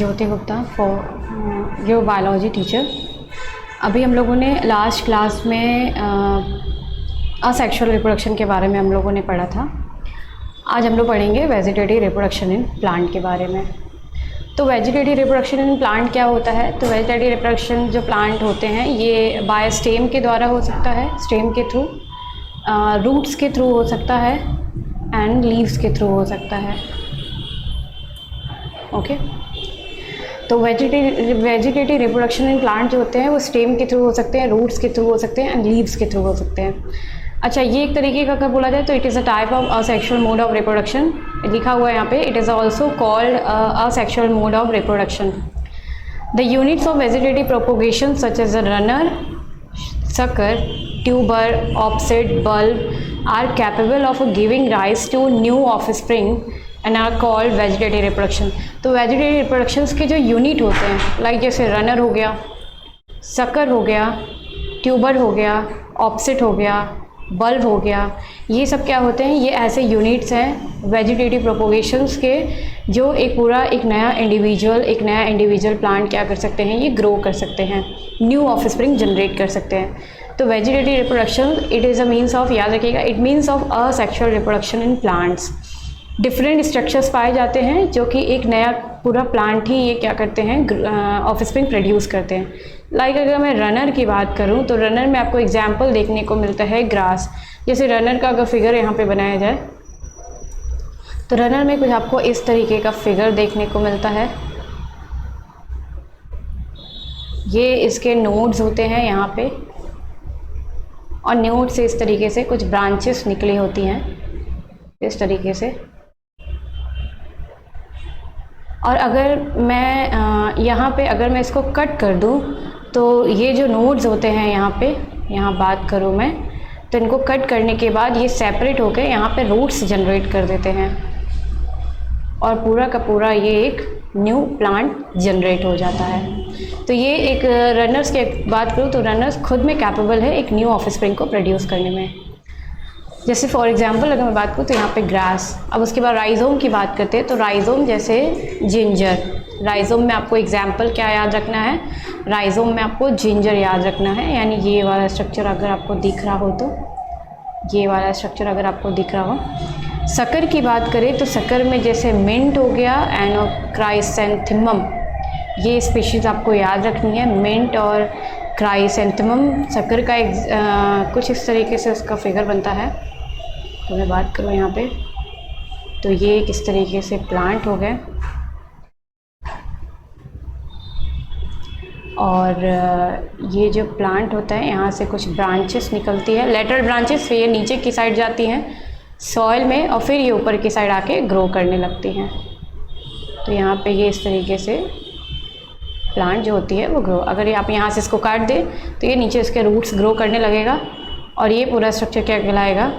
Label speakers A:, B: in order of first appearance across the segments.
A: Jyoti Gupta for your biology teacher. अभी हम लोगों ने लास्ट क्लास में असेक्सुअल रिप्रोडक्शन के बारे में हम लोगों ने पढ़ा था। आज हम लोग पढ़ेंगे वेजिटेटिव रिप्रोडक्शन इन प्लांट के बारे में। तो वेजिटेटिव रिप्रोडक्शन इन प्लांट क्या होता है? तो वेजिटेटिव रिप्रोडक्शन जो प्लांट होते हैं ये बाय स्टेम के द्वारा हो सकता है, स्टेम के थ्रू, रूट्स के थ्रू हो सकता है एंड लीव्स के थ्रू हो सकता है। ओके तो वेजिटेटिव रिप्रोडक्शन इन प्लांट जो होते हैं वो स्टेम के थ्रू हो सकते हैं, रूट्स के थ्रू हो सकते हैं एंड लीव्स के थ्रू हो सकते हैं। अच्छा, ये एक तरीके का अगर बोला जाए तो it is a type of asexual mode of reproduction. लिखा हुआ है यहाँ पे, it is also called asexual mode of reproduction. The units of vegetative propagation such as a runner, sucker, tuber, offset, bulb are capable of giving rise to new offspring and are called vegetative reproduction। तो vegetative reproductions के जो unit होते हैं, like जैसे runner हो गया, sucker हो गया, ट्यूबर हो गया, ऑफसेट हो गया, बल्ब हो गया, ये सब क्या होते हैं? ये ऐसे यूनिट्स हैं वेजिटेटिव प्रोपोगेशंस के जो एक नया इंडिविजुअल प्लांट क्या कर सकते हैं? ये ग्रो कर सकते हैं, न्यू ऑफस्प्रिंग जनरेट कर सकते हैं। तो vegetative reproduction it is a means of, याद रखिएगा, it means of asexual reproduction in plants. Different structures पाए जाते हैं जो कि एक नया पूरा प्लांट ही ये क्या करते हैं? ऑफस्प्रिंग प्रोड्यूस करते हैं। लाइक अगर मैं रनर की बात करूं तो रनर में आपको एग्जांपल देखने को मिलता है ग्रास। जैसे रनर का अगर फिगर यहाँ पे बनाया जाए तो रनर में कुछ आपको इस तरीके का फिगर देखने को मिलता है। ये इसके नोड्स होते हैं यहाँ पे और नोड से इस तरीके से कुछ ब्रांचेस निकली होती हैं इस तरीके से। और अगर मैं यहाँ पे अगर मैं इसको कट कर दूँ तो ये जो नोड्स होते हैं यहाँ बात करूँ मैं तो इनको कट करने के बाद ये सेपरेट होकर यहाँ पे रूट्स जनरेट कर देते हैं और पूरा का पूरा ये एक न्यू प्लांट जनरेट हो जाता है। तो ये एक रनर्स की बात करूँ तो रनर्स खुद में कैपेबल है एक न्यू ऑफस्प्रिंग को प्रोड्यूस करने में। जैसे फॉर एग्जांपल अगर मैं बात करूँ तो यहाँ पे ग्रास। अब उसके बाद राइजोम की बात करते हैं तो राइजोम जैसे जिंजर, राइजोम में आपको एग्जांपल क्या याद रखना है? राइजोम में आपको जिंजर याद रखना है, यानी ये वाला स्ट्रक्चर अगर आपको दिख रहा हो तो ये वाला स्ट्रक्चर अगर आपको दिख रहा हो। सकर की बात करें तो सकर में जैसे मिंट हो गया, एनोक्राइसेंथेमम, ये स्पीशीज़ आपको याद रखनी है। मिंट और क्राइसेंथेमम सकर का कुछ इस तरीके से उसका फिगर बनता है। तो मैं बात करूँ यहाँ पे तो ये किस तरीके से प्लांट हो गए और ये जो प्लांट होता है यहाँ से कुछ ब्रांचेस निकलती है, लेटरल ब्रांचेस, फिर ये नीचे की साइड जाती हैं सॉइल में और फिर ये ऊपर की साइड आके ग्रो करने लगती हैं। तो यहाँ पे ये इस तरीके से प्लांट जो होती है वो ग्रो, अगर आप यहाँ से इसको काट दें तो ये नीचे इसके रूट्स ग्रो करने लगेगा और ये पूरा स्ट्रक्चर क्या कहलाएगा?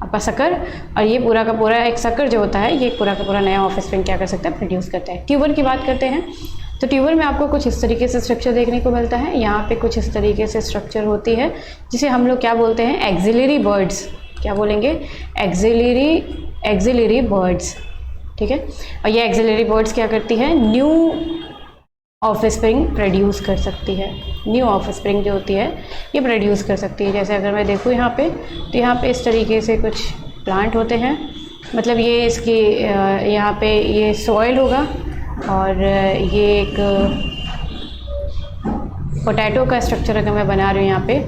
A: आपका सकर। और ये पूरा का पूरा एक सकर जो होता है ये पूरा का पूरा नया ऑफस्प्रिंग क्या कर सकता है? प्रोड्यूस करता है। ट्यूबर की बात करते हैं तो ट्यूबर में आपको कुछ इस तरीके से स्ट्रक्चर देखने को मिलता है। यहाँ पे कुछ इस तरीके से स्ट्रक्चर होती है जिसे हम लोग क्या बोलते हैं? Axillary birds. क्या बोलेंगे? एक्सिलरी बर्ड्स, ठीक है। और ये एक्सिलरी बर्ड्स क्या करती है? न्यू ऑफस्प्रिंग प्रोड्यूस कर सकती है। न्यू ऑफस्प्रिंग जो होती है ये प्रोड्यूस कर सकती है। जैसे अगर मैं देखूँ यहाँ पे तो यहाँ पे इस तरीके से कुछ प्लांट होते हैं, मतलब ये इसकी यहाँ पे ये सॉइल होगा और ये एक पोटैटो का स्ट्रक्चर अगर मैं बना रही हूँ यहाँ पे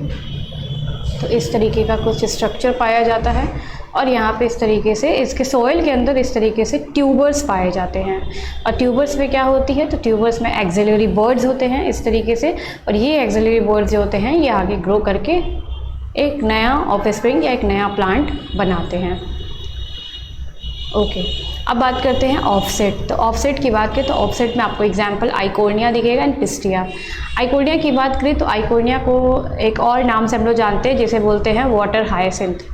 A: तो इस तरीके का कुछ स्ट्रक्चर पाया जाता है और यहाँ पे इस तरीके से इसके सॉइल के अंदर इस तरीके से ट्यूबर्स पाए जाते हैं। और ट्यूबर्स में क्या होती है? तो ट्यूबर्स में एक्सिलरी बर्ड्स होते हैं इस तरीके से और ये एक्सिलरी बर्ड्स जो होते हैं ये आगे ग्रो करके एक नया ऑफस्प्रिंग या एक नया प्लांट बनाते हैं। ओके, अब बात करते हैं ऑफसेट। तो ऑफसेट की बात करें तो ऑफसेट में आपको एग्जांपल आइकोर्निया दिखेगा एंड पिस्टिया। आइकोर्निया की बात करें तो आइकोर्निया को एक और नाम से हम लोग जानते हैं जिसे बोलते हैं वाटर हायसिंथ।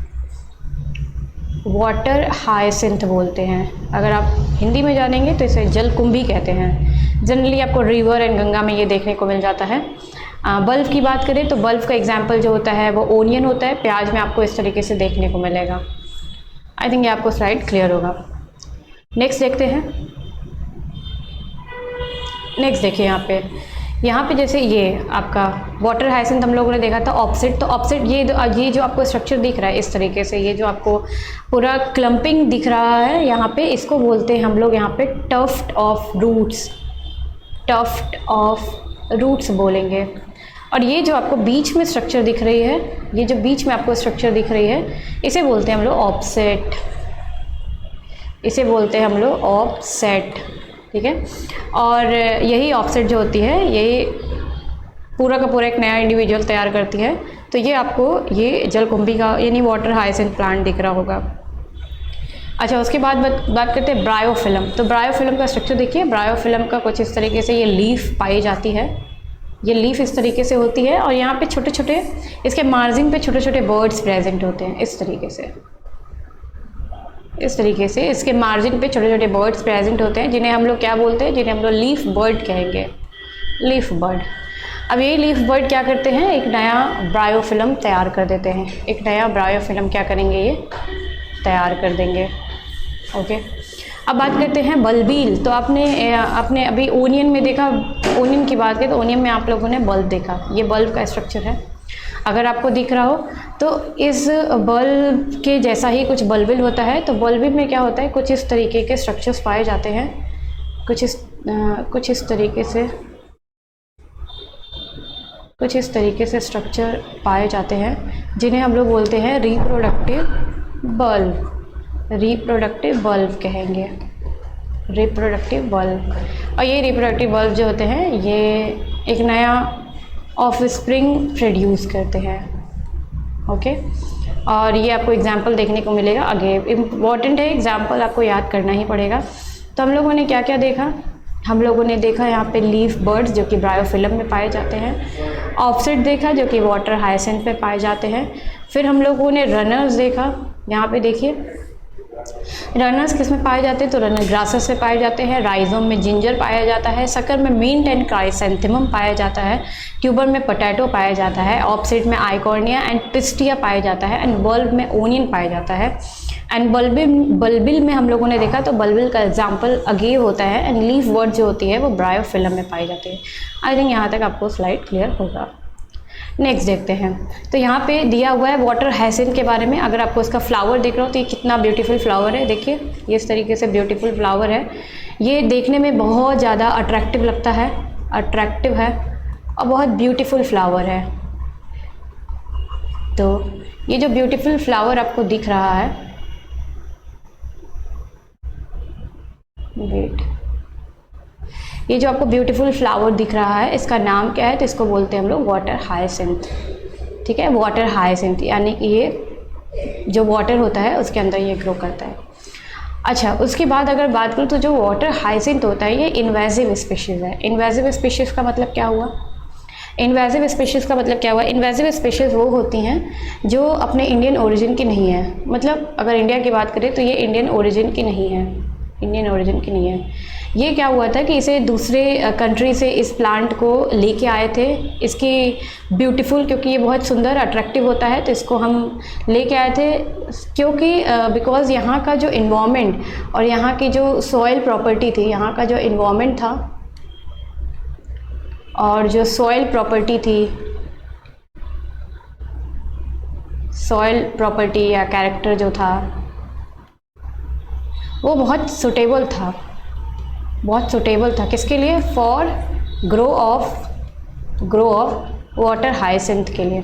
A: वाटर हायसिंथ बोलते हैं। अगर आप हिंदी में जानेंगे तो इसे जलकुंभी कहते हैं। जनरली आपको रिवर एंड गंगा में ये देखने को मिल जाता है। बल्ब की बात करें तो बल्ब का एग्जाम्पल जो होता है वो ओनियन होता है। प्याज में आपको इस तरीके से देखने को मिलेगा। आई थिंक ये आपको स्लाइड क्लियर होगा। नेक्स्ट देखते हैं नेक्स्ट देखिए यहाँ पे जैसे ये आपका वाटर हाइसिंथ हम लोगों ने देखा था ऑफसेट, तो ऑफसेट ये जो आपको स्ट्रक्चर दिख रहा है इस तरीके से, ये जो आपको पूरा क्लम्पिंग दिख रहा है यहाँ पे, इसको बोलते हैं हम लोग यहाँ पे tuft of roots, tuft of roots बोलेंगे। और ये जो आपको बीच में स्ट्रक्चर दिख रही है, ये जो बीच में आपको स्ट्रक्चर दिख रही है, इसे बोलते हैं हम लोग ऑफसेट, इसे बोलते हैं हम लोग ऑफसेट, ठीक है। और यही ऑफसेट जो होती है यही पूरा का पूरा एक नया इंडिविजुअल तैयार करती है। तो ये आपको ये जलकुंभी का यानी वाटर हाइसिंथ प्लांट दिख रहा होगा। अच्छा, उसके बाद बात करते हैं ब्रायोफिल्म। तो ब्रायोफिल्म का स्ट्रक्चर देखिए, ब्रायोफिल्म का कुछ इस तरीके से ये लीफ पाई जाती है, ये लीफ इस तरीके से होती है और यहाँ पे छोटे छोटे इसके मार्जिन पे छोटे छोटे बर्ड्स प्रेजेंट होते हैं इस तरीके से, इस तरीके से इसके मार्जिन पे छोटे छोटे बर्ड्स प्रेजेंट होते हैं, जिन्हें हम लोग क्या बोलते हैं, जिन्हें हम लोग लीफ बर्ड कहेंगे, लीफ बर्ड। अब ये लीफ बर्ड क्या करते हैं, एक नया ब्रायोफिल्म तैयार कर देते हैं, एक नया ब्रायोफिल्म क्या करेंगे, ये तैयार कर देंगे। ओके, अब बात करते हैं बल्बील। तो आपने अभी ओनियन में देखा, ओनियन की बात करें तो ओनियन में आप लोगों ने बल्ब देखा, ये बल्ब का स्ट्रक्चर है। अगर आपको दिख रहा हो तो इस बल्ब के जैसा ही कुछ बल्बिल होता है। तो बल्बिल में क्या होता है, कुछ इस तरीके के स्ट्रक्चर्स पाए जाते हैं, कुछ इस तरीके से स्ट्रक्चर पाए जाते हैं, जिन्हें हम लोग बोलते हैं रिप्रोडक्टिव बल्ब, रिप्रोडक्टिव बल्ब कहेंगे, रिप्रोडक्टिव बल्ब। और ये रिप्रोडक्टिव बल्ब जो होते हैं ये एक नया ऑफस्प्रिंग प्रोड्यूस करते हैं। ओके, और ये आपको एग्जाम्पल देखने को मिलेगा आगे, इम्पॉर्टेंट है, एग्जाम्पल आपको याद करना ही पड़ेगा। तो हम लोगों ने क्या क्या देखा, हम लोगों ने देखा यहाँ पे लीफ बर्ड्स जो कि ब्रायोफिल्म में पाए जाते हैं, ऑफसेट देखा जो कि वाटर हाइसिंथ पे पाए जाते हैं, फिर हम लोगों ने रनर्स देखा, यहाँ पे देखिए रनर्स किस में पाए जाते हैं, तो रनर ग्रासेस में पाए जाते हैं, राइजोम में जिंजर पाया जाता है, सकर में मिंट एंड क्राइसेंथेमम पाया जाता है, ट्यूबर में पोटैटो पाया जाता है, ऑफसेट में आइकॉर्निया एंड पिस्टिया पाया जाता है, एंड बल्ब में ओनियन पाया जाता है, एंड बल्बिल में हम लोगों ने देखा तो बल्बिल का एग्जाम्पल अगेव होता है, एंड लीफ बर्ड जो होती है वो ब्रायोफिल्म में पाई जाती है। आई थिंक यहाँ तक आपको स्लाइड क्लियर होगा। नेक्स्ट देखते हैं, तो यहाँ पे दिया हुआ है वाटर हाइसिंथ के बारे में। अगर आपको इसका फ्लावर देख रहा हो तो ये कितना ब्यूटीफुल फ्लावर है, देखिए ये इस तरीके से ब्यूटीफुल फ्लावर है, ये देखने में बहुत ज़्यादा अट्रैक्टिव लगता है, अट्रैक्टिव है और बहुत ब्यूटीफुल फ्लावर है। तो ये जो ब्यूटीफुल फ्लावर आपको दिख रहा है, वेट, ये जो आपको ब्यूटीफुल फ्लावर दिख रहा है इसका नाम क्या है, तो इसको बोलते हैं हम लोग वाटर हाइसिंथ, ठीक है, वाटर हाइसिंथ, यानी कि ये जो वाटर होता है उसके अंदर ये ग्रो करता है। अच्छा, उसके बाद अगर बात करूँ तो जो वाटर हाइसिंथ होता है ये इन्वेजिव स्पीशीज़ है। इन्वेजिव स्पीशीज़ का मतलब क्या हुआ, इन्वेजिव स्पीशीज़ का मतलब क्या हुआ, इन्वेजिव स्पीशीज़ वो होती हैं जो अपने इंडियन ओरिजिन की नहीं है, मतलब अगर इंडिया की बात करें तो ये इंडियन ओरिजिन की नहीं है, इंडियन ओरिजिन की नहीं है। ये क्या हुआ था कि इसे दूसरे कंट्री से इस प्लांट को लेके आए थे, इसकी ब्यूटीफुल, क्योंकि ये बहुत सुंदर अट्रैक्टिव होता है तो इसको हम लेके आए थे, क्योंकि बिकॉज़ यहाँ का जो इन्वामेंट और यहाँ की जो सॉइल प्रॉपर्टी थी, यहाँ का जो इन्वामेंट था और जो सॉइल प्रॉपर्टी थी, सॉइल प्रॉपर्टी या कैरेक्टर जो था वो बहुत सुटेबल था, बहुत सुटेबल था किसके लिए, for grow of water hyacinth के लिए,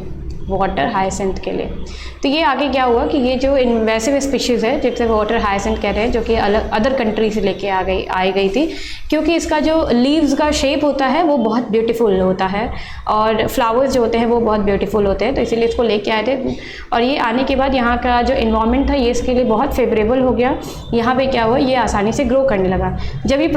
A: वाटर हाइसिंथ के लिए। तो ये आगे क्या हुआ कि ये जो इन्वेसिव स्पीशीज़ है जिसे वाटर हाइसिंथ कह रहे हैं, जो कि अलग अदर कंट्री से लेके आई गई थी, क्योंकि इसका जो लीव्स का शेप होता है वो बहुत ब्यूटीफुल होता है और फ्लावर्स जो होते हैं वो बहुत ब्यूटीफुल होते हैं, तो इसीलिए इसको लेके आए थे। और ये आने के बाद यहाँ का जो इन्वायरमेंट था ये इसके लिए बहुत फेवरेबल हो गया। यहाँ पे क्या हुआ, ये आसानी से ग्रो करने लगा। जब ये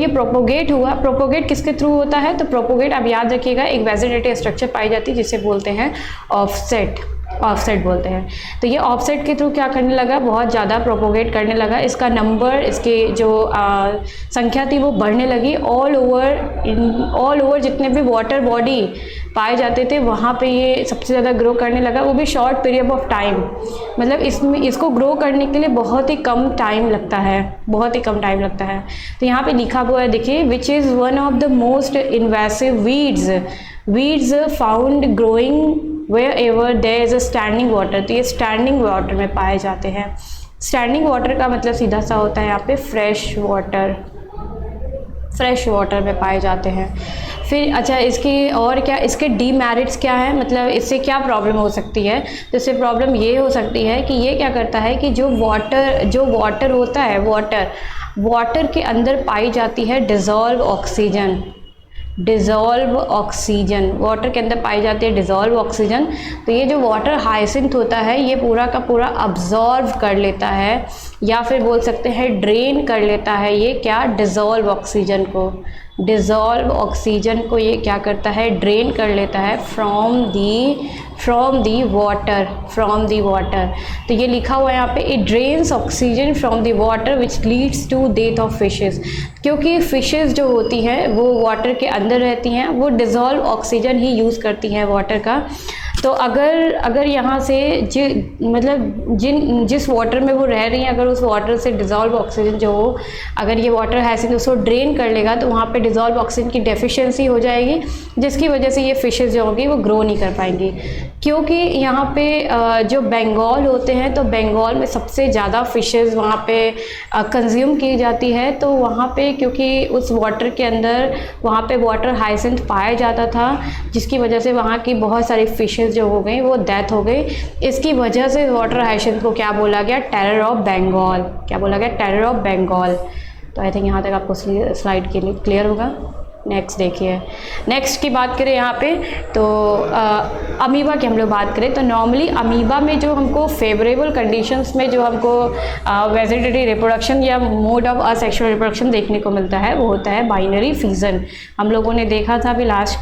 A: प्रोपोगेट हुआ, प्रोपोगेट किसके थ्रू होता है, तो प्रोपोगेट आप याद रखिएगा एक वेजिटेटिव स्ट्रक्चर पाई जाती है जिसे बोलते हैं ऑफसेट, ऑफसेट बोलते हैं। तो ये ऑफसेट के थ्रू क्या करने लगा, बहुत ज़्यादा प्रोपोगेट करने लगा, इसका नंबर, इसके जो संख्या थी वो बढ़ने लगी। ऑल ओवर जितने भी वाटर बॉडी पाए जाते थे वहाँ पे ये सबसे ज़्यादा ग्रो करने लगा, वो भी शॉर्ट पीरियड ऑफ टाइम। मतलब इसको ग्रो करने के लिए बहुत ही कम टाइम लगता है, बहुत ही कम टाइम लगता है। तो यहाँ पे लिखा हुआ है देखिए, which is one of the most invasive weeds found growing wherever there is a standing water. तो ये स्टैंडिंग वाटर में पाए जाते हैं। स्टैंडिंग वाटर का मतलब सीधा सा होता है यहाँ पे फ्रेश वाटर में पाए जाते हैं। फिर अच्छा, इसकी और क्या, इसके डीमेरिट्स क्या है, मतलब इससे क्या प्रॉब्लम हो सकती है। तो इससे प्रॉब्लम ये हो सकती है कि ये क्या करता है कि जो वाटर होता है, वाटर के अंदर पाई जाती है डिज़ोल्व ऑक्सीजन, वाटर के अंदर पाई जाती है डिज़ोल्व ऑक्सीजन। तो ये जो वाटर हाइसिंथ होता है ये पूरा का पूरा अब्जॉर्व कर लेता है, या फिर बोल सकते हैं ड्रेन कर लेता है ये क्या, डिज़ोल्व ऑक्सीजन को ये क्या करता है, ड्रेन कर लेता है फ्रॉम दी वाटर। तो ये लिखा हुआ है यहाँ पे, it drains oxygen from the water which leads to death of fishes. क्योंकि फिशेस जो होती हैं वो वाटर के अंदर रहती हैं, वो डिज़ोल्व ऑक्सीजन ही यूज़ करती हैं वाटर का। तो अगर यहाँ से जिस वाटर में वो रह रही हैं, अगर उस वाटर से डिज़ोल्व ऑक्सीजन जो हो, अगर ये वाटर हैसिंथ उसको ड्रेन कर लेगा तो वहाँ पे डिज़ोल्व ऑक्सीजन की डेफिशिएंसी हो जाएगी, जिसकी वजह से ये फिशेस जो होगी वो ग्रो नहीं कर पाएंगी। क्योंकि यहाँ पे जो बंगाल होते हैं, तो बंगाल में सबसे ज़्यादा फिशेस वहाँ पे कंज्यूम की जाती है। तो वहाँ पे क्योंकि उस वाटर के अंदर वहाँ पे वाटर हाइसिंथ पाया जाता था, जिसकी वजह से वहाँ की बहुत सारी फिशेस जो हो गई वो डेथ हो गई। इसकी वजह से वाटर हाइसिंथ को क्या बोला गया, टेरर ऑफ बंगाल। क्या बोला गया, टेरर ऑफ बंगाल। तो आई थिंक यहाँ तक आपको स्लाइड के लिए क्लियर होगा। नेक्स्ट देखिए, नेक्स्ट की बात करें यहाँ पे, तो अमीबा की हम लोग बात करें तो नॉर्मली अमीबा में जो हमको फेवरेबल कंडीशंस में जो हमको वेजिटेटिव रिप्रोडक्शन या मोड ऑफ असेक्सुअल रिप्रोडक्शन देखने को मिलता है वो होता है बाइनरी फिजन। हम लोगों ने देखा था अभी लास्ट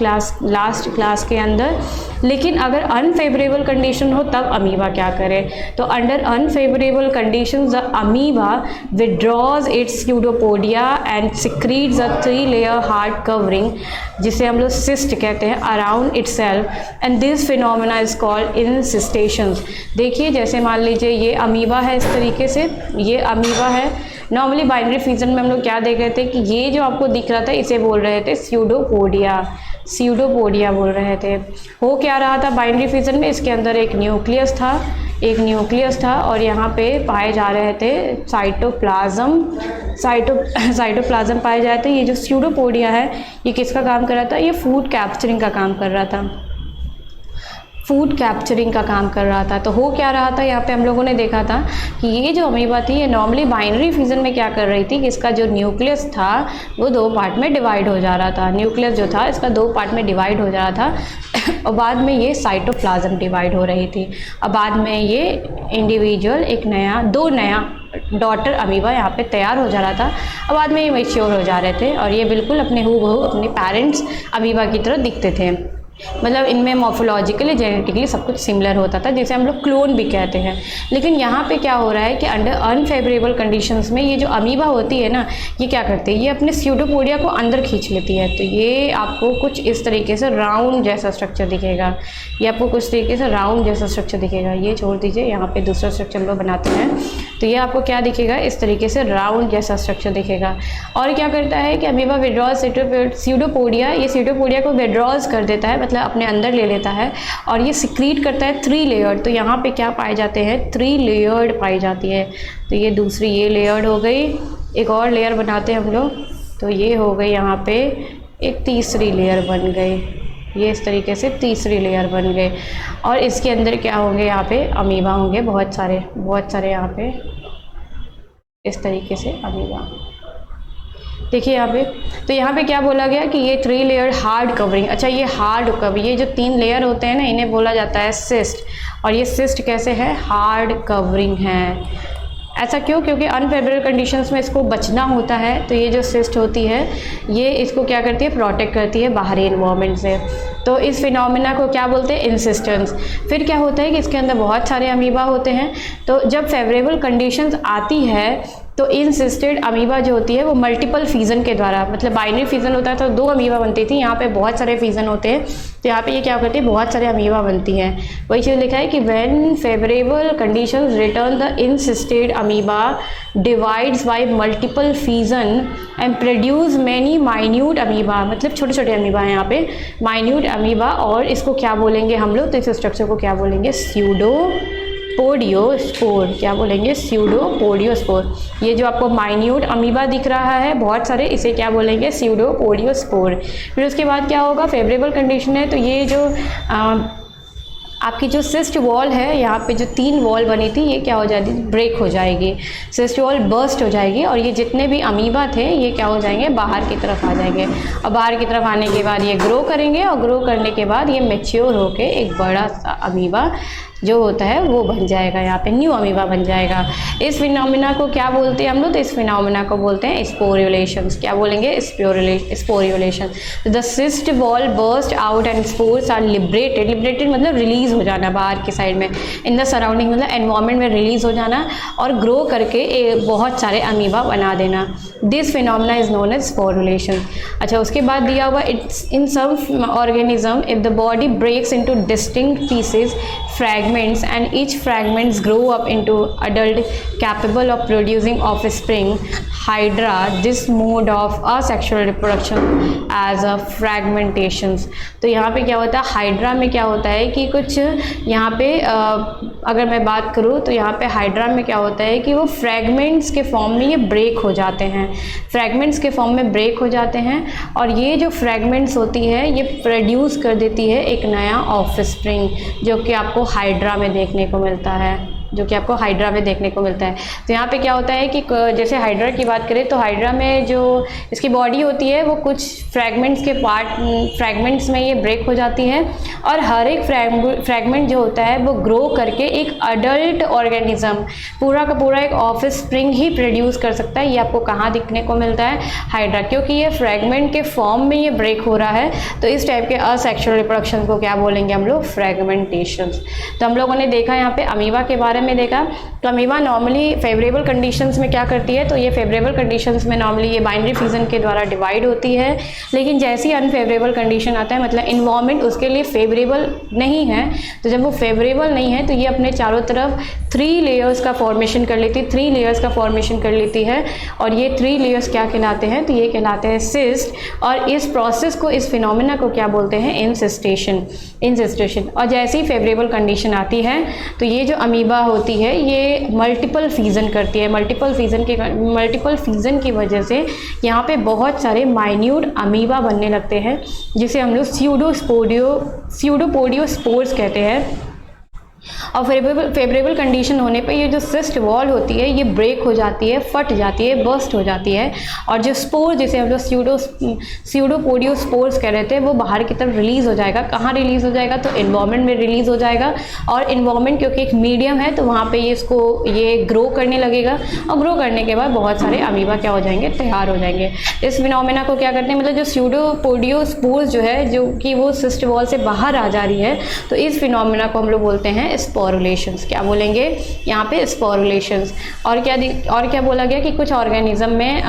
A: क्लास के अंदर। लेकिन अगर अनफेवरेबल कंडीशन हो तब अमीबा क्या करे, तो under unfavourable conditions the amoeba withdraws its pseudopodia and secretes a 3 layer hard covering, जिसे हम लोग सिस्ट कहते हैं, around itself, and this phenomena is called encystations. देखिए जैसे मान लीजिए ये अमीबा है, इस तरीके से ये अमीबा है। नॉर्मली बाइनरी फिजन में हम लोग क्या देख रहे थे कि ये जो आपको दिख रहा था इसे बोल रहे थे स्यूडोपोडिया बोल रहे थे। हो क्या रहा था बाइनरी फिजन में, इसके अंदर एक न्यूक्लियस था और यहाँ पे पाए जा रहे थे साइटोप्लाज्म पाए जाते हैं। ये जो स्यूडोपोडिया है ये किसका काम कर रहा था, ये फूड कैप्चरिंग का काम कर रहा था। तो हो क्या रहा था, यहाँ पे हम लोगों ने देखा था कि ये जो अमीबा थी ये नॉर्मली बाइनरी फिजन में क्या कर रही थी कि इसका जो न्यूक्लियस था वो 2 पार्ट में डिवाइड हो जा रहा था। न्यूक्लियस जो था इसका 2 पार्ट में डिवाइड हो जा रहा था और बाद में ये साइटोप्लाज्म डिवाइड हो रही थी। और बाद में ये इंडिविजुअल दो नया डॉटर अमीबा यहाँ पे तैयार हो जा रहा था और बाद में ये मैच्योर हो जा रहे थे और ये बिल्कुल अपने हूबहू अपने पेरेंट्स अमीबा की तरह दिखते थे। मतलब इनमें मॉर्फोलॉजिकली जेनेटिकली सब कुछ सिमिलर होता था, जिसे हम लोग क्लोन भी कहते हैं। लेकिन यहाँ पे क्या हो रहा है कि अंडर अनफेवरेबल कंडीशंस में ये जो अमीबा होती है ना, ये क्या करती है, ये अपने स्यूडोपोडिया को अंदर खींच लेती है। तो ये आपको कुछ इस तरीके से राउंड जैसा स्ट्रक्चर दिखेगा, ये छोड़ दीजिए, यहाँ पे दूसरा स्ट्रक्चर हम लोग बनाते हैं तो ये आपको क्या दिखेगा, इस तरीके से राउंड जैसा स्ट्रक्चर दिखेगा। और क्या करता है कि अमीबा विड्रॉज स्यूडोपोडिया, ये स्यूडोपोडिया को विड्रॉज कर देता है, मतलब अपने अंदर ले लेता है और ये सिक्रीट करता है 3 लेयर। तो यहाँ पे क्या पाए जाते हैं, 3 लेयर्ड पाई जाती है। तो ये दूसरी ये लेयर्ड हो गई, एक और लेयर बनाते हैं हम लोग, तो ये हो गई यहाँ पे एक तीसरी लेयर बन गई, ये इस तरीके से तीसरी लेयर बन गई। और इसके अंदर क्या होंगे, यहाँ पे अमीबा होंगे बहुत सारे यहाँ पे इस तरीके से अमीबा। देखिए यहाँ पे, तो यहाँ पे क्या बोला गया कि ये 3 लेयर हार्ड कवरिंग। अच्छा, ये हार्ड कवरिंग, ये जो 3 लेयर होते हैं ना इन्हें बोला जाता है सिस्ट। और ये सिस्ट कैसे है, हार्ड कवरिंग है। ऐसा क्यों, क्योंकि अनफेवरेबल कंडीशंस में इसको बचना होता है। तो ये जो सिस्ट होती है ये इसको क्या करती है, प्रोटेक्ट करती है बाहरी इन्वायरमेंट से। तो इस फिनोमेना को क्या बोलते हैं, इंसिस्टेंस। फिर क्या होता है कि इसके अंदर बहुत सारे अमीबा होते हैं। तो जब फेवरेबल कंडीशंस आती है तो इंसिस्टेड अमीबा जो होती है वो मल्टीपल फिजन के द्वारा, मतलब बाइनरी फिजन होता है तो 2 अमीबा बनती थी, यहाँ पे बहुत सारे फिजन होते हैं, तो यहाँ पे ये क्या करती है, बहुत सारे अमीबा बनती हैं। वही चीज़ लिखा है कि when favourable conditions return the insisted amoeba divides bye multiple fission and produce many minute amoeba, मतलब छोटे छोटे अमीबा हैं यहाँ पे, माइन्यूट अमीबा, और इसको क्या बोलेंगे हम लोग, तो इस स्ट्रक्चर को क्या बोलेंगे, स्यूडोपोडियोस्पोर। क्या बोलेंगे, स्यूडोपोडियोस्पोर। ये जो आपको माइन्यूट अमीबा दिख रहा है बहुत सारे, इसे क्या बोलेंगे, स्यूडोपोडियोस्पोर। फिर उसके बाद क्या होगा, फेवरेबल कंडीशन है तो ये जो आपकी जो सिस्ट वॉल है, यहाँ पे जो 3 वॉल बनी थी, ये क्या हो जाएगी, ब्रेक हो जाएगी, सिस्ट वॉल बर्स्ट हो जाएगी, और ये जितने भी अमीबा थे ये क्या हो जाएंगे, बाहर की तरफ आ जाएंगे। और बाहर की तरफ आने के बाद ये ग्रो करेंगे, और ग्रो करने के बाद ये मैच्योर होके एक बड़ा सा अमीबा जो होता है वो बन जाएगा, यहाँ पे न्यू अमीबा बन जाएगा। इस फिनोमिना को क्या बोलते हैं हम लोग, तो इस फिनोमिना को बोलते हैं स्पोरुलेशंस। क्या बोलेंगे, sporulation. The cyst wall burst out and spores are liberated मतलब रिलीज हो जाना बाहर की साइड में, इन द सराउंडिंग मतलब एनवायरमेंट में रिलीज हो जाना, और ग्रो करके बहुत सारे अमीबा बना देना। This phenomena is known as sporulation. अच्छा, उसके बाद दिया हुआ, it's in some organism if the body breaks into distinct pieces fragments and each fragments grow up into adult capable of producing offspring. Hydra, this mode of asexual reproduction as a fragmentations। तो यहाँ पे क्या होता है, hydra में क्या होता है कि कुछ यहाँ पे अगर मैं बात करूँ तो यहाँ पे हाइड्रा में क्या होता है कि वो फ्रैगमेंट्स के फॉर्म में ये ब्रेक हो जाते हैं, फ्रैगमेंट्स के फॉर्म में ब्रेक हो जाते हैं, और ये जो फ्रैगमेंट्स होती है ये प्रोड्यूस कर देती है एक नया ऑफस्प्रिंग, जो कि आपको हाइड्रा में देखने को मिलता है, जो कि आपको हाइड्रा में देखने को मिलता है। तो यहाँ पे क्या होता है कि जैसे हाइड्रा की बात करें तो हाइड्रा में जो इसकी बॉडी होती है वो कुछ फ्रैगमेंट्स के फ्रैगमेंट्स में ये ब्रेक हो जाती है, और हर एक फ्रैगमेंट जो होता है वो ग्रो करके एक अडल्ट ऑर्गेनिज्म, पूरा का पूरा एक ऑफस्प्रिंग ही प्रोड्यूस कर सकता है। ये आपको कहाँ दिखने को मिलता है, हाइड्रा, क्योंकि ये फ्रैगमेंट के फॉर्म में ये ब्रेक हो रहा है। तो इस टाइप के असेक्सुअल रिप्रोडक्शन को क्या बोलेंगे हम लोग, फ्रैगमेंटेशंस। तो हम लोगों ने देखा यहाँ पे अमीबा के बारे में देखा, तो अमीबा नॉर्मली फेवरेबल कंडीशंस में क्या करती है, तो ये फेवरेबल कंडीशंस में नॉर्मली ये बाइनरी फिजन के द्वारा डिवाइड होती है, लेकिन जैसे ही अनफेवरेबल कंडीशन आता है, मतलब इन्वायरमेंट उसके लिए फेवरेबल नहीं है, तो जब वो फेवरेबल नहीं है तो ये अपने चारों तरफ 3 लेयर्स का फॉर्मेशन कर लेती है, 3 लेयर्स का फॉर्मेशन कर लेती है, और ये 3 लेयर्स क्या कहलाते हैं, तो ये कहलाते हैं सिस्ट, और इस प्रोसेस को, इस फिनोमिना को क्या बोलते हैं, इंसिस्टेशन। और जैसे ही फेवरेबल कंडीशन आती है तो ये जो अमीबा होती है ये मल्टीपल फ्यूजन करती है, मल्टीपल फ्यूजन की वजह से यहाँ पे बहुत सारे माइन्यूट अमीबा बनने लगते हैं, जिसे हम लोग स्यूडोपोडियोस्पोर्स कहते हैं। और फेवरेबल कंडीशन होने पे ये जो सिस्ट वॉल होती है ये ब्रेक हो जाती है, फट जाती है, बर्स्ट हो जाती है, और जो स्पोर जिसे हम लोग स्यूडोपोडियोस्पोर्स कह रहे थे वो बाहर की तरफ रिलीज़ हो जाएगा। कहाँ रिलीज़ हो जाएगा, तो इन्वायरमेंट में रिलीज़ हो जाएगा, और इन्वायरमेंट क्योंकि एक मीडियम है तो वहाँ पे ये ग्रो करने लगेगा, और ग्रो करने के बाद बहुत सारे अमीबा क्या हो जाएंगे, तैयार हो जाएंगे। इस फिनोमिना को क्या करते हैं, मतलब जो स्यूडोपोडियोस्पोर्स जो है, जो कि वो सिस्ट वॉल से बाहर आ जा रही है, तो इस फिनोमिना को हम लोग बोलते हैं स्पोरुलेशंस। क्या बोलेंगे यहाँ पे, स्पोरुलेशंस। और क्या बोला गया कि कुछ ऑर्गेनिज्म में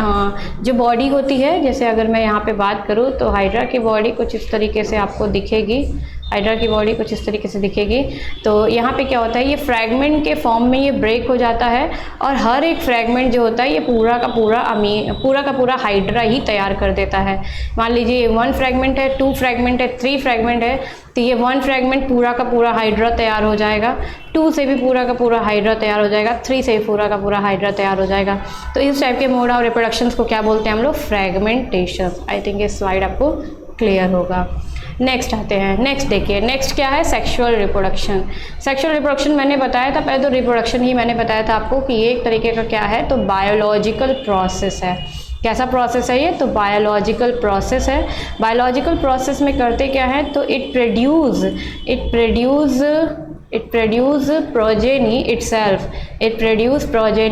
A: जो बॉडी होती है, जैसे अगर मैं यहाँ पे बात करूँ तो हाइड्रा की बॉडी कुछ इस तरीके से आपको दिखेगी, हाइड्रा की बॉडी कुछ इस तरीके से दिखेगी। तो यहाँ पे क्या होता है, ये फ्रैगमेंट के फॉर्म में ये ब्रेक हो जाता है, और हर एक फ्रैगमेंट जो होता है ये पूरा का पूरा हाइड्रा ही तैयार कर देता है। मान लीजिए 1 फ्रैगमेंट है, 2 फ्रैगमेंट है, 3 फ्रैगमेंट है, तो ये 1 फ्रैगमेंट पूरा का पूरा हाइड्रा तैयार हो जाएगा, 2 से भी पूरा का पूरा हाइड्रा तैयार हो जाएगा, 3 से भी पूरा का पूरा हाइड्रा तैयार हो जाएगा। तो इस टाइप के मोड ऑफ रिप्रोडक्शंस को क्या बोलते हैं हम लोग, फ्रैगमेंटेशन। आई थिंक ये स्लाइड आपको क्लियर होगा। नेक्स्ट आते हैं, नेक्स्ट देखिए, नेक्स्ट क्या है, सेक्सुअल रिप्रोडक्शन। सेक्सुअल रिप्रोडक्शन मैंने बताया था, पहले तो रिप्रोडक्शन ही मैंने बताया था आपको कि ये एक तरीके का क्या है, तो बायोलॉजिकल प्रोसेस है। कैसा प्रोसेस है ये, तो बायोलॉजिकल प्रोसेस है। बायोलॉजिकल प्रोसेस में करते क्या है, तो इट प्रोड्यूस प्रोजेनी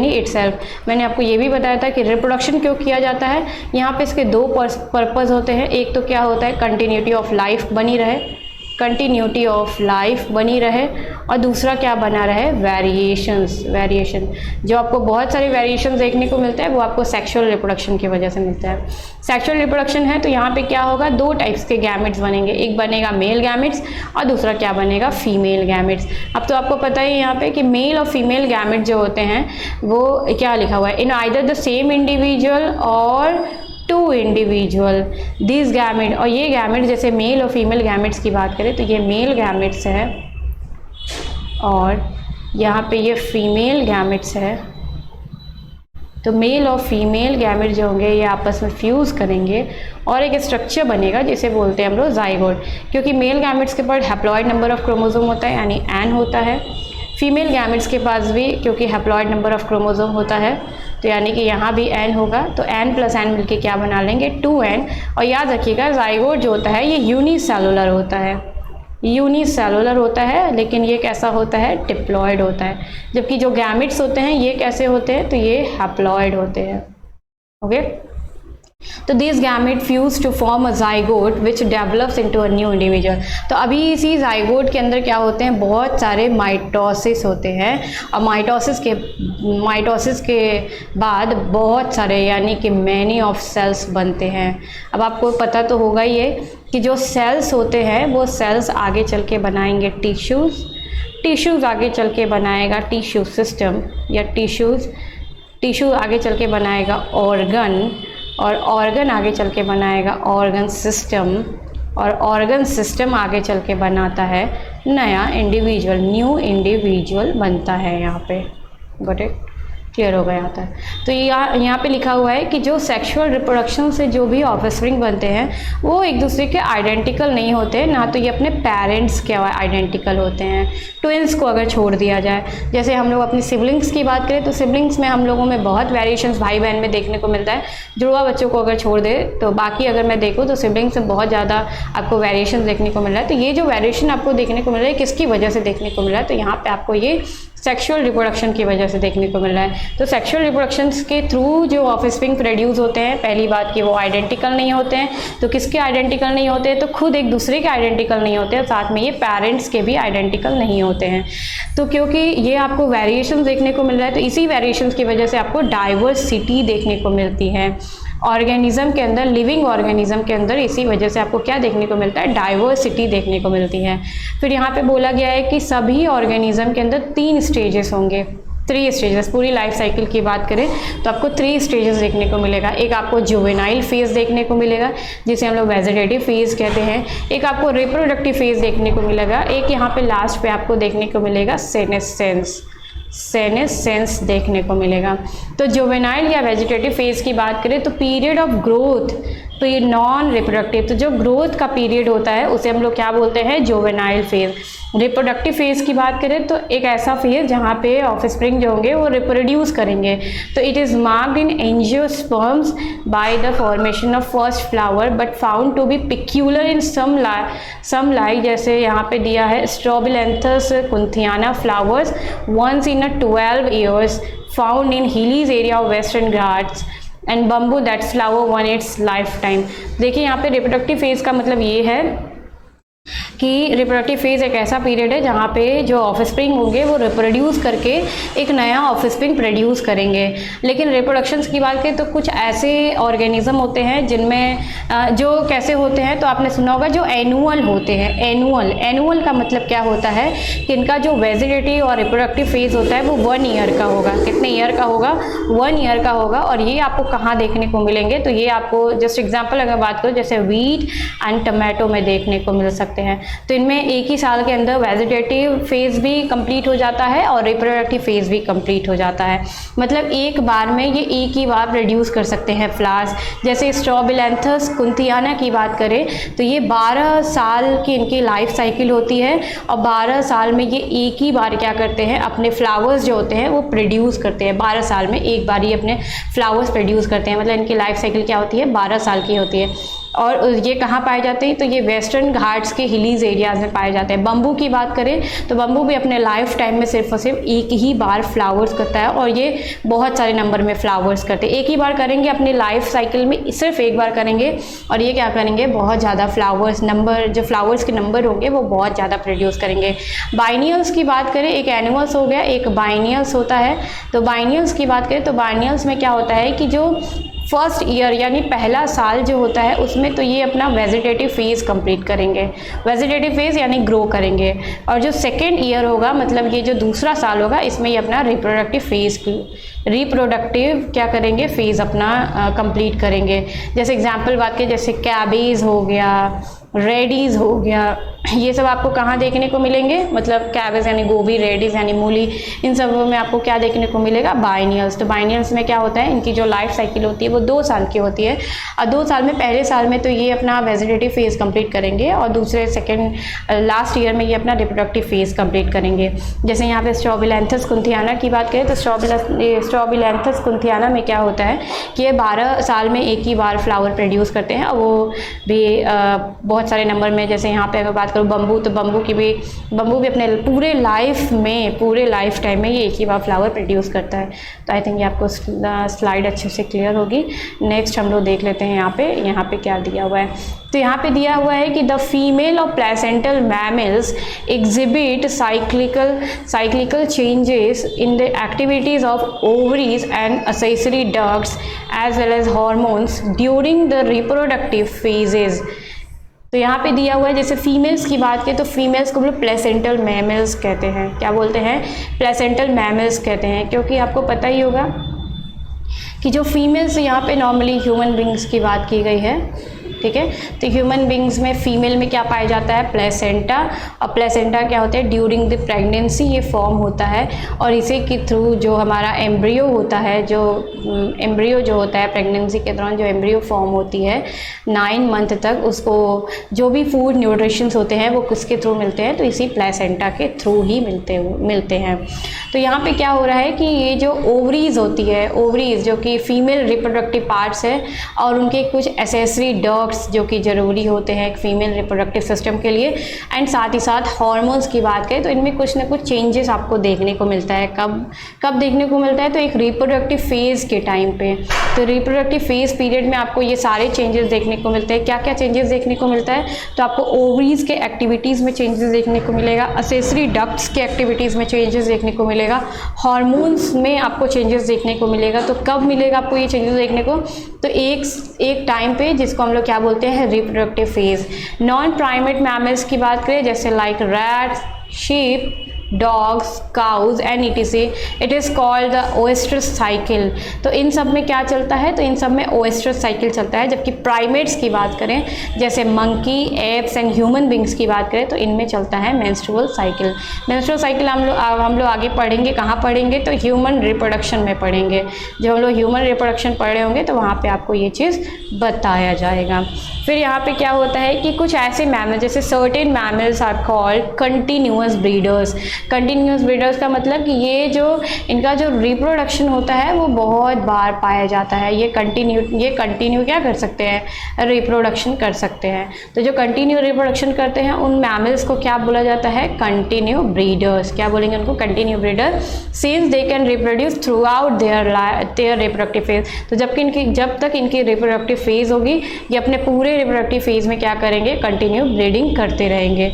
A: इटसेल्फ। मैंने आपको ये भी बताया था कि रिप्रोडक्शन क्यों किया जाता है। यहाँ पे इसके 2 पर्पज़ होते हैं। एक तो क्या होता है, कंटिन्यूटी ऑफ लाइफ बनी रहे, कंटिन्यूटी ऑफ लाइफ बनी रहे, और दूसरा क्या बना रहे, वेरिएशन। जो आपको बहुत सारे वेरिएशन देखने को मिलता है वो आपको सेक्सुअल रिप्रोडक्शन की वजह से मिलता है। सेक्सुअल रिप्रोडक्शन है तो यहाँ पे क्या होगा, दो टाइप्स के गैमेट्स बनेंगे, एक बनेगा मेल गैमेट्स और दूसरा क्या बनेगा, फीमेल गैमेट्स। अब तो आपको पता ही यहाँ पे कि मेल और फीमेल गैमेट जो होते हैं वो क्या लिखा हुआ है, in either the same individual और टू इंडिविजुअल दिस गैमेट। और ये गैमेट जैसे मेल और फीमेल गैमेट्स की बात करें तो ये मेल गैमेट्स है और यहाँ पे ये फीमेल गैमेट्स है। तो मेल और फीमेल गैमेट जो होंगे ये आपस में फ्यूज़ करेंगे और एक स्ट्रक्चर बनेगा जिसे बोलते हैं हम लोग जाइगोट। क्योंकि मेल गैमेट्स के पास हैप्लॉइड नंबर ऑफ क्रोमोसोम होता है यानी एन होता है, फीमेल गैमेट्स के पास भी क्योंकि हैप्लॉइड नंबर ऑफ क्रोमोसोम होता है तो यानी कि यहाँ भी n होगा, तो n प्लस n मिलके क्या बना लेंगे, 2n। और याद रखिएगा जाइगोट जो होता है ये यूनिसेलुलर होता है, लेकिन ये कैसा होता है, डिप्लॉयड होता है। जबकि जो गैमेट्स होते हैं ये कैसे होते हैं, तो ये हैप्लॉयड होते हैं। ओके, तो this gamete fuse to form a zygote which develops into a new individual. तो अभी इसी जाइगोट के अंदर क्या होते हैं, बहुत सारे माइटोसिस होते हैं और माइटोसिस के बाद बहुत सारे यानी कि मैनी ऑफ सेल्स बनते हैं। अब आपको पता तो होगा ही है कि जो सेल्स होते हैं वो सेल्स आगे चल के बनाएंगे टिश्यूज़ आगे चल के बनाएगा टिश्यू सिस्टम, या टिश्यू आगे चल के बनाएगा ऑर्गन, और ऑर्गन आगे चल के बनाएगा ऑर्गन सिस्टम, और ऑर्गन सिस्टम आगे चल के बनाता है नया इंडिविजुअल, न्यू इंडिविजुअल बनता है। यहाँ पे गॉट इट, क्लियर हो गया यहाँ तक। तो यहाँ पे लिखा हुआ है कि जो सेक्सुअल रिप्रोडक्शन से जो भी ऑफस्प्रिंग बनते हैं वो एक दूसरे के आइडेंटिकल नहीं होते, ना तो ये अपने पेरेंट्स के आइडेंटिकल होते हैं। ट्विंस को अगर छोड़ दिया जाए, जैसे हम लोग अपनी सिबलिंग्स की बात करें तो सिबलिंग्स में हम लोगों में बहुत वेरिएशंस भाई बहन में देखने को मिलता है। जुड़वा बच्चों को अगर छोड़ दे तो बाकी अगर मैं देखूँ तो सिबलिंग्स में बहुत ज़्यादा आपको वेरिएशन देखने को मिल रहा है। तो ये जो वेरिएशन आपको देखने को मिल रहा है किसकी वजह से देखने को मिल रहा है, तो यहाँ पे आपको ये सेक्सुअल रिप्रोडक्शन की वजह से देखने को मिल रहा है। तो सेक्सुअल रिप्रोडक्शन के थ्रू जो ऑफस्प्रिंग प्रोड्यूस होते हैं, पहली बात कि वो आइडेंटिकल नहीं होते हैं। तो किसके आइडेंटिकल नहीं होते हैं, तो खुद एक दूसरे के आइडेंटिकल नहीं होते हैं, साथ में ये पेरेंट्स के भी आइडेंटिकल नहीं होते हैं। तो क्योंकि ये आपको वेरिएशन देखने को मिल रहा है तो इसी वेरिएशन की वजह से आपको डाइवर्सिटी देखने को मिलती है ऑर्गेनिज्म के अंदर, लिविंग ऑर्गेनिज्म के अंदर। इसी वजह से आपको क्या देखने को मिलता है, डाइवर्सिटी देखने को मिलती है। फिर यहाँ पे बोला गया है कि सभी ऑर्गेनिज्म के अंदर 3 स्टेजेस होंगे, 3 स्टेजेस। पूरी लाइफ साइकिल की बात करें तो आपको 3 स्टेजेस देखने को मिलेगा। एक आपको जुवेनाइल फेज देखने को मिलेगा जिसे हम लोग वेजिटेटिव फेज कहते हैं, एक आपको रिप्रोडक्टिव फेज देखने को मिलेगा, एक यहाँ पे लास्ट पे आपको देखने को मिलेगा सेनेसेंस देखने को मिलेगा। तो जुवेनाइल या वेजिटेटिव फेज की बात करें तो पीरियड ऑफ ग्रोथ, तो ये नॉन रिप्रोडक्टिव, तो जो ग्रोथ का पीरियड होता है उसे हम लोग क्या बोलते हैं, जुवेनाइल फेज। रिप्रोडक्टिव फेज की बात करें तो एक ऐसा फेज जहाँ पे ऑफस्प्रिंग जो होंगे वो रिप्रोड्यूस करेंगे। तो it is marked in angiosperms by the formation of first flower but found to be peculiar in some like, जैसे यहाँ पे दिया है Strobilanthes kunthiana flowers once in a 12 years found in hilly area of western Ghats and bamboo that flower one its lifetime. देखिए यहाँ पे reproductive phase का मतलब ये है कि रिप्रोडक्टिव फेज एक ऐसा पीरियड है जहाँ पे जो ऑफस्प्रिंग होंगे वो रिप्रोड्यूस करके एक नया ऑफस्प्रिंग प्रोड्यूस करेंगे। लेकिन रिप्रोडक्शंस की बात करें तो कुछ ऐसे ऑर्गेनिज्म होते हैं जिनमें जो कैसे होते हैं, तो आपने सुना होगा जो एनुअल होते हैं। एनुअल का मतलब क्या होता है कि इनका जो वेजिटेटिव और रिप्रोडक्टिव फेज होता है वो 1 ईयर का होगा। कितने ईयर का होगा, 1 ईयर का होगा। और ये आपको कहाँ देखने को मिलेंगे, तो ये आपको जस्ट एग्जाम्पल अगर बात करो जैसे वीट एंड टमाटो में देखने को मिल सकते हैं। तो इनमें एक ही साल के अंदर वेजिटेटिव फेज भी कंप्लीट हो जाता है और रिप्रोडक्टिव फेज भी कंप्लीट हो जाता है। मतलब एक बार में ये एक ही बार प्रोड्यूस कर सकते हैं फ्लावर्स। जैसे स्ट्रोबिलैंथस कुंथियाना की बात करें तो ये 12 साल की इनकी लाइफ साइकिल होती है और 12 साल में ये एक ही बार क्या करते हैं, अपने फ्लावर्स जो होते हैं वो प्रोड्यूस करते हैं। 12 साल में एक बार ही अपने फ्लावर्स प्रोड्यूस करते हैं। मतलब इनकी लाइफ साइकिल क्या होती है, 12 साल की होती है। और ये कहाँ पाए जाते हैं, तो ये वेस्टर्न घाट्स के हिलीज एरियाज में पाए जाते हैं। बम्बू की बात करें तो बम्बू भी अपने लाइफ टाइम में सिर्फ और सिर्फ एक ही बार फ्लावर्स करता है, और ये बहुत सारे नंबर में फ्लावर्स करते हैं। एक ही बार करेंगे अपने लाइफ साइकिल में, सिर्फ एक बार करेंगे, और ये क्या करेंगे, बहुत ज़्यादा फ्लावर्स नंबर, जो फ्लावर्स के नंबर होंगे वो बहुत ज़्यादा प्रोड्यूस करेंगे। बाइनियल्स की बात करें, एक एनिमल्स हो गया, एक बाइनियल्स होता है। तो बाइनियल्स की बात करें तो बाइनियल्स में क्या होता है कि जो फर्स्ट ईयर यानी पहला साल जो होता है उसमें तो ये अपना वेजिटेटिव फेज़ कंप्लीट करेंगे, वेजिटेटिव फेज़ यानी ग्रो करेंगे, और जो सेकेंड ईयर होगा मतलब ये जो दूसरा साल होगा इसमें ये अपना रिप्रोडक्टिव क्या करेंगे, फेज़ अपना कंप्लीट करेंगे। जैसे एग्जांपल बात करें, जैसे कैबेज हो गया, रेडीज़ हो गया, ये सब आपको कहाँ देखने को मिलेंगे, मतलब कैबेज यानी गोभी, रेडीज़ यानी मूली, इन सब में आपको क्या देखने को मिलेगा, बाइनियल्स। तो बाइनियल्स में क्या होता है, इनकी जो लाइफ साइकिल होती है वो 2 साल की होती है, और 2 साल में पहले साल में तो ये अपना वेजिटेटिव फेज़ कंप्लीट करेंगे, और दूसरे सेकेंड लास्ट ईयर में ये अपना रिप्रोडक्टिव फेज़ कंप्लीट करेंगे। जैसे यहाँ पे स्ट्रॉबिलैंथस कुंथियाना की बात करें तो स्ट्रॉबिलैंथस कुंथियाना में क्या होता है कि ये 12 साल में एक ही बार फ्लावर प्रोड्यूस करते हैं, और वो भी बहुत सारे नंबर में। जैसे यहाँ पे अगर बात करूँ बम्बू, तो बम्बू भी अपने पूरे लाइफ टाइम में ये एक ही बार फ्लावर प्रोड्यूस करता है। तो आई थिंक ये आपको स्लाइड अच्छे से क्लियर होगी। नेक्स्ट हम लोग देख लेते हैं यहाँ पे क्या दिया हुआ है। तो यहाँ पे दिया हुआ है कि the female of placental mammals exhibit cyclical changes in the activities of ovaries and accessory ducts as well as hormones during the reproductive phases। तो यहाँ पे दिया हुआ है, जैसे फीमेल्स की बात करें तो फीमेल्स को हम लोग प्लेसेंटल मैमल्स कहते हैं। क्या बोलते हैं, प्लेसेंटल मैमल्स कहते हैं, क्योंकि आपको पता ही होगा कि जो फीमेल्स यहाँ पे नॉर्मली ह्यूमन बींग्स की बात की गई है, ठीक है। तो ह्यूमन बींग्स में फीमेल में क्या पाया जाता है, प्लेसेंटा, और प्लेसेंटा क्या होता है, ड्यूरिंग द प्रेगनेंसी ये फॉर्म होता है, और इसी के थ्रू जो हमारा एम्ब्रियो होता है, जो एम्ब्रियो जो होता है प्रेगनेंसी के दौरान जो एम्ब्रियो फॉर्म होती है 9 मंथ तक, उसको जो भी फूड न्यूट्रिशंस होते हैं वो किसके थ्रू मिलते हैं, तो इसी प्लेसेंटा के थ्रू ही मिलते हैं। तो यहाँ पे क्या हो रहा है कि ये जो ओवरीज होती है, ओवरीज जो कि फीमेल रिप्रोडक्टिव पार्ट्स है, और उनके कुछ एसेसरी डक्ट्स जो कि ज़रूरी होते हैं एक फीमेल रिप्रोडक्टिव सिस्टम के लिए, एंड साथ ही साथ हार्मोन्स की बात करें तो इनमें कुछ ना कुछ चेंजेस आपको देखने को मिलता है। कब देखने को मिलता है, तो एक रिप्रोडक्टिव फेज़ के टाइम पे। तो रिप्रोडक्टिव फेज़ पीरियड में आपको ये सारे चेंजेस देखने को मिलते हैं। क्या क्या चेंजेस देखने को मिलता है, तो आपको ओवरीज के एक्टिविटीज़ में चेंजेस देखने को मिलेगा, एसेसरी डक्ट्स के एक्टिविटीज़ में चेंजेस देखने को मिलेगा, हार्मोन्स में आपको चेंजेस देखने को मिलेगा। तो कब मिलेगा आपको ये चेंजेस देखने को, तो एक टाइम पे जिसको हम लोग क्या बोलते हैं, reproductive phase. Non primate mammals की बात करें जैसे like rats, sheep, dogs, cause and it is called the ओएस्ट्रस cycle. तो इन सब में क्या चलता है, तो इन सब में ओएस्ट्रस साइकिल चलता है। जबकि प्राइमेट्स की बात करें जैसे monkey, apps and human beings की बात करें तो इनमें चलता है मेंस्ट्रुअल साइकिल। मेंस्ट्रुअल साइकिल हम लोग आगे पढ़ेंगे, कहाँ पढ़ेंगे, तो ह्यूमन रिप्रोडक्शन में पढ़ेंगे। जब हम लोग ह्यूमन रिप्रोडक्शन पढ़ रहे होंगे तो वहाँ पर आपको ये चीज़ बताया जाएगा। फिर यहाँ पे क्या होता है कि कुछ ऐसे मैमल, जैसे certain mammals are called continuous breeders. कंटिन्यूअस ब्रीडर्स का मतलब कि ये जो इनका जो रिप्रोडक्शन होता है वो बहुत बार पाया जाता है। ये कंटिन्यू क्या कर सकते हैं, रिप्रोडक्शन कर सकते हैं। तो जो कंटिन्यू रिप्रोडक्शन करते हैं उन मैमल्स को क्या बोला जाता है, कंटिन्यू ब्रीडर्स। क्या बोलेंगे उनको, continue breeder, since they can reproduce throughout their reproductive phase. तो जब तक इनकी रिप्रोडक्टिव फेज होगी ये अपने पूरे रिप्रोडक्टिव फेज में क्या करेंगे, कंटिन्यू ब्रीडिंग करते रहेंगे,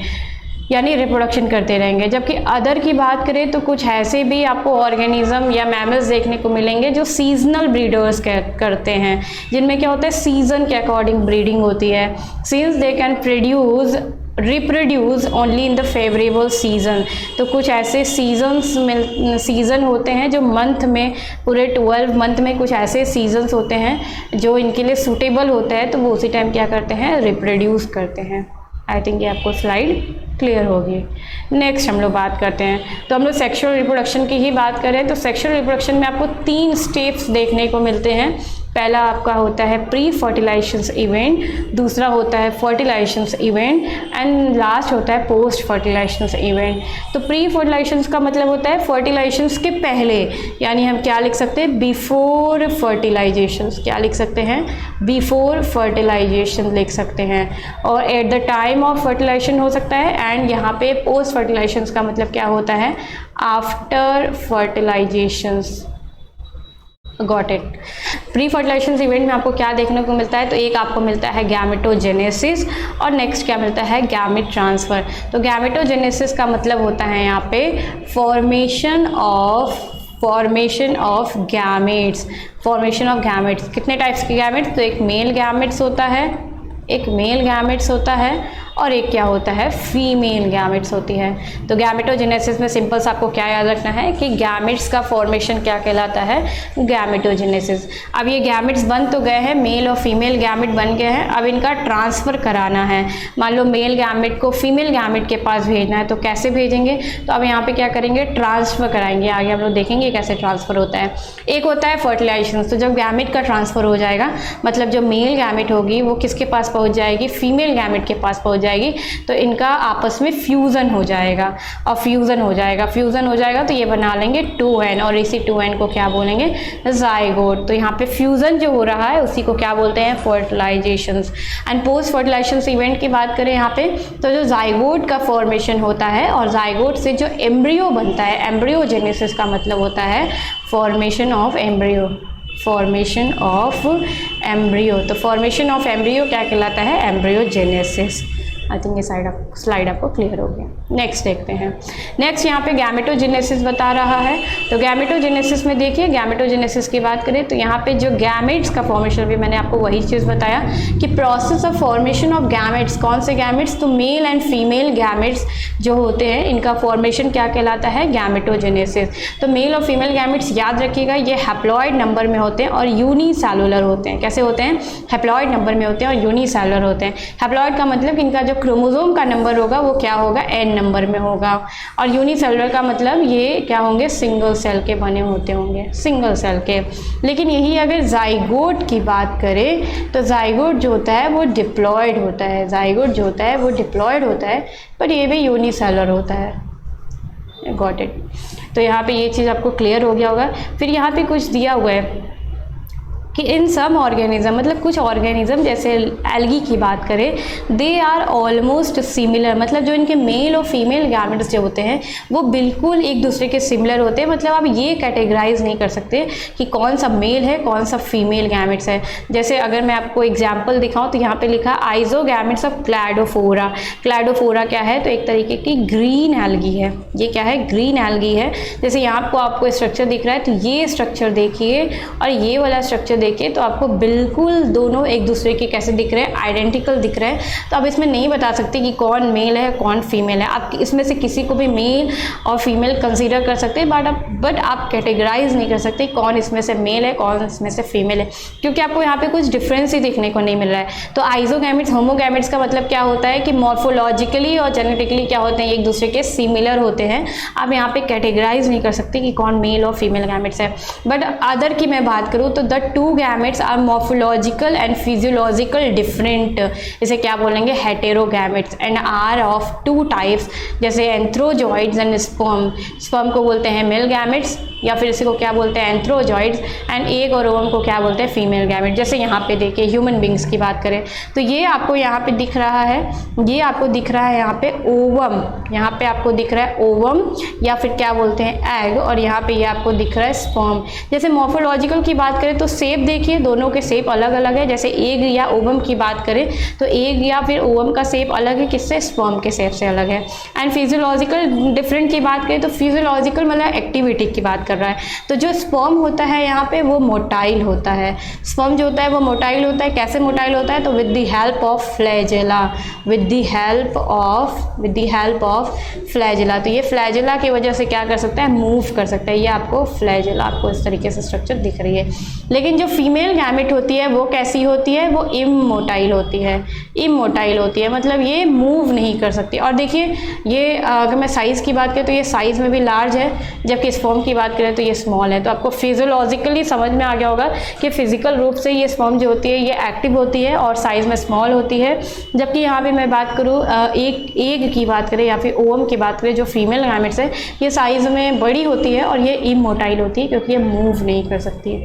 A: यानी रिप्रोडक्शन करते रहेंगे। जबकि अदर की बात करें तो कुछ ऐसे भी आपको ऑर्गेनिज्म या मैमल्स देखने को मिलेंगे जो सीजनल ब्रीडर्स करते हैं, जिनमें क्या होता है, सीजन के अकॉर्डिंग ब्रीडिंग होती है। Since they can reproduce only in the favourable season. तो कुछ ऐसे सीज़न होते हैं जो मंथ में, पूरे 12 मंथ में कुछ ऐसे सीजन्स होते हैं जो इनके लिए सूटेबल होते हैं, तो वो उसी टाइम क्या करते हैं, रिप्रोड्यूस करते हैं। आई थिंक ये आपको स्लाइड क्लियर होगी। नेक्स्ट हम लोग बात करते हैं, तो हम लोग सेक्सुअल रिप्रोडक्शन की ही बात करें तो सेक्सुअल रिप्रोडक्शन में आपको 3 स्टेप्स देखने को मिलते हैं। पहला आपका होता है प्री फर्टिलाइजेशन इवेंट, दूसरा होता है फर्टिलाइजेशन इवेंट एंड लास्ट होता है पोस्ट फर्टिलाइजेशन इवेंट। तो प्री फर्टिलाइजेशन का मतलब होता है फर्टिलाइजेशन के पहले, यानी हम क्या लिख सकते हैं, बिफोर फर्टिलाइजेशन। क्या लिख सकते हैं, बिफोर फर्टिलाइजेशन लिख सकते हैं। और at the time of fertilisation हो सकता है, एंड यहाँ पे पोस्ट फर्टिलाइजेशन का मतलब क्या होता है, after fertilizations. Got it. Pre fertilization event में आपको क्या देखने को मिलता है, तो एक आपको मिलता है गैमेटोजेनेसिस और नेक्स्ट क्या मिलता है, गैमेट ट्रांसफ़र। तो गैमेटोजेनेसिस का मतलब होता है यहाँ पे formation of gametes. Formation of gametes, कितने टाइप्स के गैमेट्स, तो एक मेल गैमेट्स होता है, एक मेल गैमेट्स होता है और एक क्या होता है, फीमेल गैमेट्स होती है। तो गैमेटोजेनेसिस में सिंपल सा आपको क्या याद रखना है कि गैमेट्स का फॉर्मेशन क्या कहलाता है, गैमेटोजेनेसिस। अब ये गैमेट्स बन तो गए हैं, मेल और फीमेल गैमेट बन गए हैं, अब इनका ट्रांसफ़र कराना है। मान लो मेल गैमेट को फीमेल गैमेट के पास भेजना है, तो कैसे भेजेंगे, तो अब यहाँ पे क्या करेंगे, ट्रांसफ़र कराएंगे। आगे हम लोग देखेंगे कैसे ट्रांसफ़र होता है। एक होता है फर्टिलाइजेशन, तो जब गैमेट का ट्रांसफ़र हो जाएगा, मतलब जो मेल गैमेट होगी वो किसके पास पहुँच जाएगी, फीमेल गैमेट के पास पहुँच जाएगी, तो इनका आपस में फ्यूज़न हो जाएगा और फ्यूज़न हो जाएगा तो ये बना लेंगे 2n और इसी 2n को क्या बोलेंगे, जाइगोट। तो यहाँ पे फ्यूज़न जो हो रहा है उसी को क्या बोलते हैं, फर्टिलाइजेशंस। एंड पोस्ट फर्टिलाइजेशन इवेंट की बात करें यहाँ पे, तो जो जाइगोट का फॉर्मेशन होता है और जाइगोट से जो एम्ब्रियो बनता है, एम्ब्रियोजेनेसिस का मतलब होता है formation of embryo. Formation of embryo, तो फॉर्मेशन ऑफ एम्ब्रियो क्या कहलाता है, एम्ब्रियोजेनेसिस। आई थिंक ये स्लाइड आपको क्लियर हो गया। नेक्स्ट देखते हैं। नेक्स्ट यहाँ पे गैमेटोजेनेसिस बता रहा है। तो गैमेटोजेनेसिस में देखिए, गैमेटोजेनेसिस की बात करें तो यहाँ पे जो गैमेट्स का फॉर्मेशन, भी मैंने आपको वही चीज़ बताया कि process of formation of gametes, कौन से गैमेट्स, तो मेल एंड फीमेल गैमेट्स जो होते हैं इनका फॉर्मेशन क्या कहलाता है, गैमेटोजेनेसिस। तो मेल और फीमेल गैमेट्स याद रखिएगा, ये हैप्लॉइड नंबर में होते हैं और यूनिसेलुलर होते हैं। कैसे होते हैं, हैप्लॉइड नंबर में होते हैं और यूनिसेलुलर होते हैं। हैप्लॉइड का मतलब इनका जो क्रोमोसोम का नंबर होगा वो क्या होगा, n नंबर में होगा, और यूनिसेलुलर का मतलब ये क्या होंगे, सिंगल सेल के बने होते होंगे, सिंगल सेल के। लेकिन यही अगर जाइगोट की बात करें तो जाइगोट जो होता है वो डिप्लॉयड होता है, जाइगोट जो होता है वो डिप्लॉयड होता है, पर ये भी यूनिसेलुलर होता है। Got it. तो यहाँ पे ये चीज़ आपको क्लियर हो गया होगा। फिर यहाँ पे कुछ दिया हुआ है कि इन सम ऑर्गेनिज्म, मतलब कुछ ऑर्गेनिज्म जैसे एल्गी की बात करें, दे आर ऑलमोस्ट सिमिलर, मतलब जो इनके मेल और फीमेल गैमेट्स जो होते हैं वो बिल्कुल एक दूसरे के सिमिलर होते हैं। मतलब आप ये कैटेगराइज नहीं कर सकते कि कौन सा मेल है कौन सा फीमेल गैमेट्स है। जैसे अगर मैं आपको एग्जाम्पल दिखाऊँ तो यहाँ पे लिखा आइजोगैमेट्स ऑफ क्लैडोफोरा। क्लैडोफोरा क्या है, तो एक तरीके की ग्रीन एल्गी है। ये क्या है, ग्रीन एल्गी है। जैसे यहाँ आपको स्ट्रक्चर दिख रहा है, तो ये स्ट्रक्चर देखिए और ये वाला स्ट्रक्चर देखिए, तो आपको बिल्कुल दोनों एक दूसरे के कैसे दिख रहे हैं, आइडेंटिकल दिख रहे हैं। तो आप इसमें नहीं बता सकते कि कौन मेल है कौन फीमेल है। आप इसमें से किसी को भी मेल और फीमेल कंसीडर कर सकते हैं, बट आप कैटेगराइज नहीं कर सकते कौन इसमें से मेल है कौन इसमें से फीमेल है, क्योंकि आपको यहाँ पे कुछ डिफरेंस ही देखने को नहीं मिल रहा है। तो आइजोगैमेट्स, होमोगैमेट्स का मतलब क्या होता है कि मॉर्फोलॉजिकली और जेनेटिकली क्या होते हैं, एक दूसरे के सिमिलर होते हैं। आप यहाँ पे कैटेगराइज नहीं कर सकते कि कौन मेल और फीमेल गैमेट्स है। बट अदर की मैं बात करूँ तो the two gametes are morphological and physiological different, इसे क्या बोलेंगे, heterogametes, and are of two types, जैसे एंथ्रोजॉइड्स एंड स्पर्म। स्पर्म को बोलते हैं मेल गैमेट्स या फिर इसी को क्या बोलते हैं, एंथ्रोजॉइड्स, एंड एग और ओवम को क्या बोलते हैं, फीमेल गैमेट। जैसे यहाँ पे देखिए ह्यूमन बींग्स की बात करें तो ये आपको यहाँ पे दिख रहा है, ये आपको दिख रहा है यहाँ पे ओवम, यहाँ पे आपको दिख रहा है ओवम या फिर क्या बोलते हैं एग, और यहाँ पे ये आपको दिख रहा है स्पर्म। जैसे मॉर्फोलॉजिकल की बात करें तो शेप देखिए, दोनों के शेप अलग अलग है। जैसे एग या ओवम की बात करें तो एग या फिर ओवम का शेप अलग है, किससे, स्पर्म के शेप से अलग है। एंड फिजियोलॉजिकल डिफरेंट की बात करें तो फिजियोलॉजिकल मतलब एक्टिविटी की बात कर रहा है। तो जो स्पर्म होता है यहाँ पे वो मोटाइल होता है, स्पर्म जो होता है वो मोटाइल होता है। कैसे मोटाइल होता है, तो with the help of flagella, with the help of flagella. तो ये फ्लैजेला की वजह से क्या कर सकता है, मूव कर सकता है। ये आपको फ्लैजेला, आपको इस तरीके से स्ट्रक्चर दिख रही है। लेकिन जो फीमेल गैमेट होती है वो कैसी होती है, वो इमोटाइल होती है, इमोटाइल होती है, मतलब ये मूव नहीं कर सकती। और देखिए ये अगर मैं साइज़ की बात करें तो ये साइज़ में भी लार्ज है, जबकि स्पर्म की बात बात करें तो ये स्मॉल है। तो आपको फिजियोलॉजिकली समझ में आ गया होगा कि फिजिकल रूप से ये स्पर्म जो होती है ये एक्टिव होती है और साइज़ में स्मॉल होती है। जबकि यहाँ पे मैं बात करूँ एक एग की बात करें या फिर ओवम की बात करें, जो फीमेल गैमेट्स है ये साइज़ में बड़ी होती है और ये इमोटाइल होती है क्योंकि ये मूव नहीं कर सकती।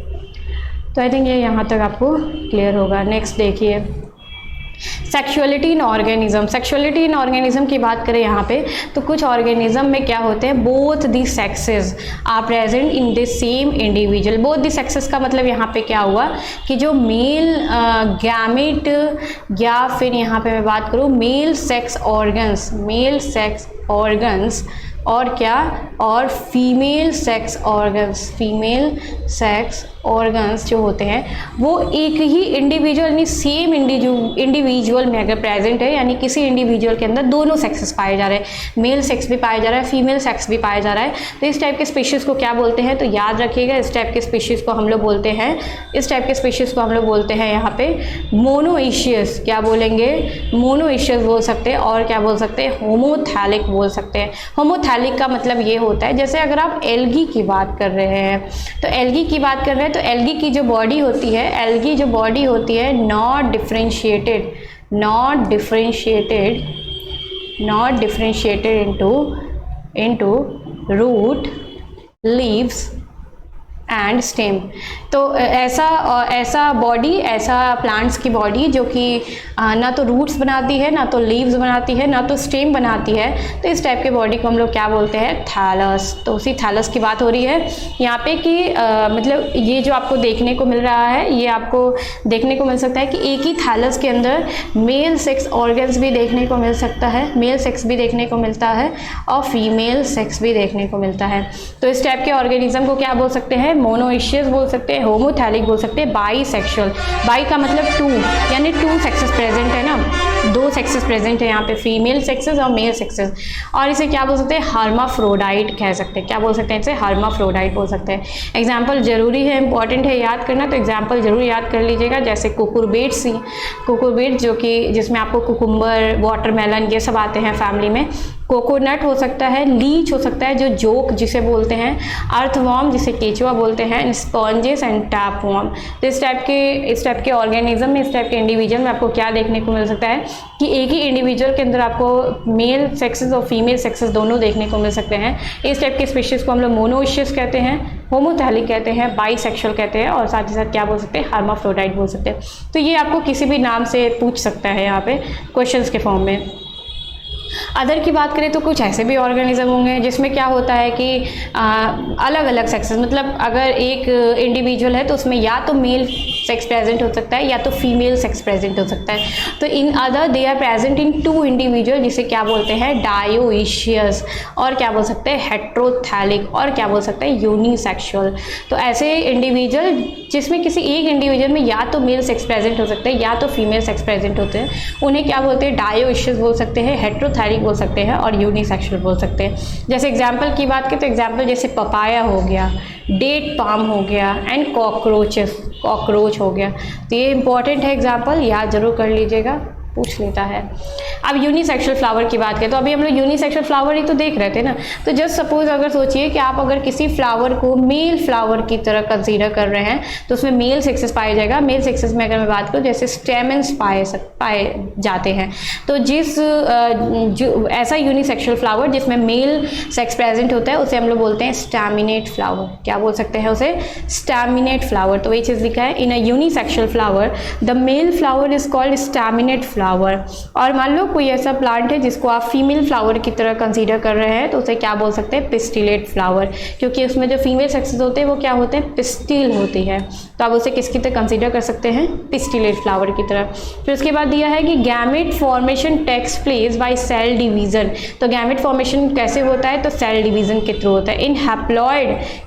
A: तो आई थिंक ये यहाँ तक आपको क्लियर होगा। नेक्स्ट देखिए, सेक्सुअलिटी इन ऑर्गेनिज्म। सेक्सुअलिटी इन ऑर्गेनिज्म की बात करें यहाँ पे तो कुछ ऑर्गेनिज्म में क्या होते हैं, both the sexes are present in the same individual. Both the sexes का मतलब यहाँ पे क्या हुआ कि जो मेल गैमेट या फिर यहाँ पे मैं बात करूँ मेल सेक्स ऑर्गन्स और क्या, और फीमेल सेक्स ऑर्गन्स जो होते हैं वो एक ही इंडिविजुअल यानी सेम इंडिविजुअल में अगर प्रेजेंट है, यानी किसी इंडिविजुअल के अंदर दोनों सेक्सेस पाए जा रहे हैं, मेल सेक्स भी पाया जा रहा है, फीमेल सेक्स भी पाया जा रहा है, तो इस टाइप के स्पीशीज़ को क्या बोलते हैं, तो याद रखिएगा इस टाइप के स्पीशीज़ को हम लोग बोलते हैं यहाँ पे मोनोइशियस। क्या बोलेंगे, मोनोइशियस बोल सकते हैं और क्या बोल सकते हैं, होमोथैलिक बोल सकते हैं। होमोथैलिक का मतलब ये होता है जैसे अगर आप एल्गी की बात कर रहे हैं तो एल्गी की की जो बॉडी होती है not differentiated into root, leaves and stem. तो ऐसा बॉडी, ऐसा प्लांट्स की बॉडी जो कि ना तो रूट्स बनाती है, ना तो लीव्स बनाती है, ना तो स्टेम बनाती है, तो इस टाइप के बॉडी को हम लोग क्या बोलते हैं, थैलस। तो उसी थैलस की बात हो रही है यहाँ पे कि मतलब ये जो आपको देखने को मिल रहा है, ये आपको देखने को मिल सकता है कि एक ही थैलस के अंदर मेल सेक्स ऑर्गन्स भी देखने को मिल सकता है, मेल सेक्स भी देखने को मिलता है और फीमेल सेक्स भी देखने को मिलता है। तो इस टाइप के ऑर्गेनिज्म को क्या बोल सकते हैं, मोनोइशियस बोल सकते हैं, होमोथैलिक बोल सकते हैं, बाईसेक्सुअल। बाई का मतलब टू, यानी टू सेक्सेस प्रेजेंट है ना, दो सेक्सेस प्रेजेंट है यहाँ पे, फीमेल सेक्सेस और मेल सेक्सेस। और इसे क्या बोल सकते हैं, हर्माफ्रोडाइट कह सकते हैं। क्या बोल सकते हैं इसे, हर्माफ्रोडाइट बोल सकते हैं। एग्जाम्पल जरूरी है, इंपॉर्टेंट है याद करना, तो एग्जाम्पल जरूर याद कर लीजिएगा। जैसे कुकुरबिट्स जो कि जिसमें आपको कुकुम्बर, वाटरमेलन ये सब आते हैं फैमिली में। कोकोनट हो सकता है, लीच हो सकता है जो जोक जिसे बोलते हैं, अर्थवॉर्म जिसे केचुआ बोलते हैं, स्पॉन्जेस एंड टैपवॉर्म। तो इस टाइप के ऑर्गेनिज्म में, इस टाइप के इंडिविजुअल में आपको क्या देखने को मिल सकता है कि एक ही इंडिविजुअल के अंदर आपको मेल सेक्सेस और फीमेल सेक्सेस दोनों देखने को मिल सकते हैं। इस टाइप के स्पीशीज़ को हम लोग मोनोइशियस कहते हैं, होमोथैलिक कहते हैं, बाईसेक्सुअल कहते हैं और साथ ही साथ क्या बोल सकते हैं, हर्माफ्रोडाइट बोल सकते हैं। तो ये आपको किसी भी नाम से पूछ सकता है यहाँ पे क्वेश्चंस के फॉर्म में। अदर की बात करें तो कुछ ऐसे भी ऑर्गेनिज्म होंगे जिसमें क्या होता है कि अलग अलग सेक्सेस, मतलब अगर एक इंडिविजुअल है तो उसमें या तो मेल सेक्स प्रेजेंट हो सकता है या तो फीमेल सेक्स प्रेजेंट हो सकता है। तो in other they are present in two individual, जिसे क्या बोलते हैं, डायोइशियस, और क्या बोल सकते हैं, हेट्रोथैलिक, और क्या बोल सकते हैं, यूनिसेक्सुअल। तो ऐसे इंडिविजुअल जिसमें किसी एक इंडिविजुअल में या तो मेल सेक्स प्रेजेंट हो सकते हैं या तो फीमेल सेक्स प्रेजेंट होते हैं, उन्हें क्या बोलते हैं, डायोइशियस बोल सकते हैं, हेट्रोथैलिक बोल सकते हैं और यूनिसेक्सुअल बोल सकते हैं। जैसे एग्जाम्पल की बात करें तो एग्जाम्पल जैसे पपाया हो गया, डेट पाम हो गया एंड कॉकरोच हो गया। तो ये इंपॉर्टेंट है, एग्जाम्पल याद जरूर कर लीजिएगा, पूछ लेता है। अब यूनिसेक्सुअल फ्लावर की बात करें तो अभी हम लोग यूनिसेक्सुअल फ्लावर ही तो देख रहे थे ना। तो जस्ट सपोज अगर सोचिए कि आप अगर किसी फ्लावर को मेल फ्लावर की तरह कंसीडर कर रहे हैं तो उसमें मेल सेक्सेस पाया जाएगा। मेल सेक्सेस में अगर मैं बात करूँ जैसे स्टेमेंस पाए जाते हैं, तो जो ऐसा यूनिसेक्सुअल फ्लावर जिसमें मेल सेक्स प्रेजेंट होता है उसे हम लोग बोलते हैं स्टैमिनेट फ्लावर। क्या बोल सकते हैं उसे, स्टैमिनेट फ्लावर। तो वही चीज़ लिखा है, in a unisexual flower the male flower is called staminate flower. और मान लो कोई ऐसा प्लांट है जिसको आप फीमेल फ्लावर की तरह कंसीडर कर रहे हैं तो उसे क्या बोल सकते हैं, पिस्टिलेट फ्लावर, क्योंकि उसमें जो फीमेल सेक्सेस होते हैं वो क्या होते हैं, पिस्टिल होती है। तो आप उसे किसकी तरह कंसीडर कर सकते हैं, पिस्टिलेट फ्लावर की तरह। फिर उसके बाद दिया है कि gamete formation takes place by cell division. तो गैमेट फॉर्मेशन कैसे होता है, तो सेल डिवीजन के थ्रू होता है।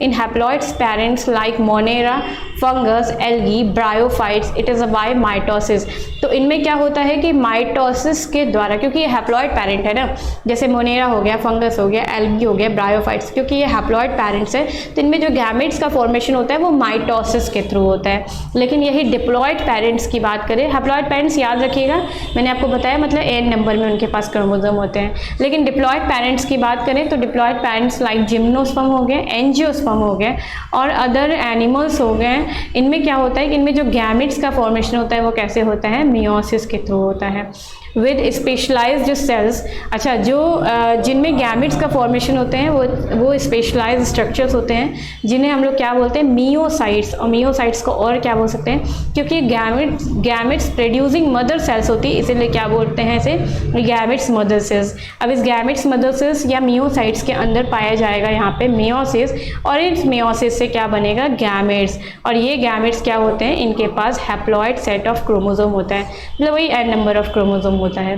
A: In haploids parents like monera, fungus, algae, bryophytes, it is a by mitosis. तो इनमें क्या होता है कि माइटोसिस के द्वारा, क्योंकि ये हैप्लॉइड पैरेंट है ना, जैसे मोनेरा हो गया, फंगस हो गया, एल्गी हो गया, ब्रायोफाइट्स, क्योंकि ये हैप्लॉइड पैरेंट्स है तो इनमें जो गैमेट्स का फॉर्मेशन होता है वो माइटोसिस के थ्रू होता है। लेकिन यही डिप्लॉइड पेरेंट्स की बात करें, हैप्लॉइड पेरेंट्स याद रखिएगा मैंने आपको बताया मतलब एन नंबर में उनके पास क्रोमोसोम होते हैं। लेकिन डिप्लॉइड पेरेंट्स की बात करें तो डिप्लॉइड पेरेंट्स लाइक जिम्नोस्पर्म हो गए, एंजियोस्पर्म हो गए और अदर एनिमल्स हो गए, इनमें क्या होता है कि इनमें जो गैमेट्स का फॉर्मेशन होता है वो कैसे होता है, मियोसिस के थ्रू होता है विद स्पेशलाइज्ड सेल्स। अच्छा, जो जिनमें गैमेट्स का फॉर्मेशन होते हैं वो स्पेशलाइज्ड स्ट्रक्चर्स होते हैं जिन्हें हम लोग क्या बोलते हैं, मियोसाइट्स। और मियोसाइट्स को और क्या बोल सकते हैं, क्योंकि गैमेट्स प्रोड्यूसिंग मदर सेल्स होती है इसीलिए क्या बोलते हैं इसे, गैमेट्स मदर सेल्स। अब इस गैमेट्स मदर सेल्स या मियोसाइट्स के अंदर पाया जाएगा यहाँ पे मियोसिस, और इस मियोसिस से क्या बनेगा, गैमेट्स। और ये गैमेट्स क्या होते हैं, इनके पास हैप्लॉइड सेट ऑफ क्रोमोसोम होता है, मतलब वही एन नंबर ऑफ क्रोमोसोम होता है।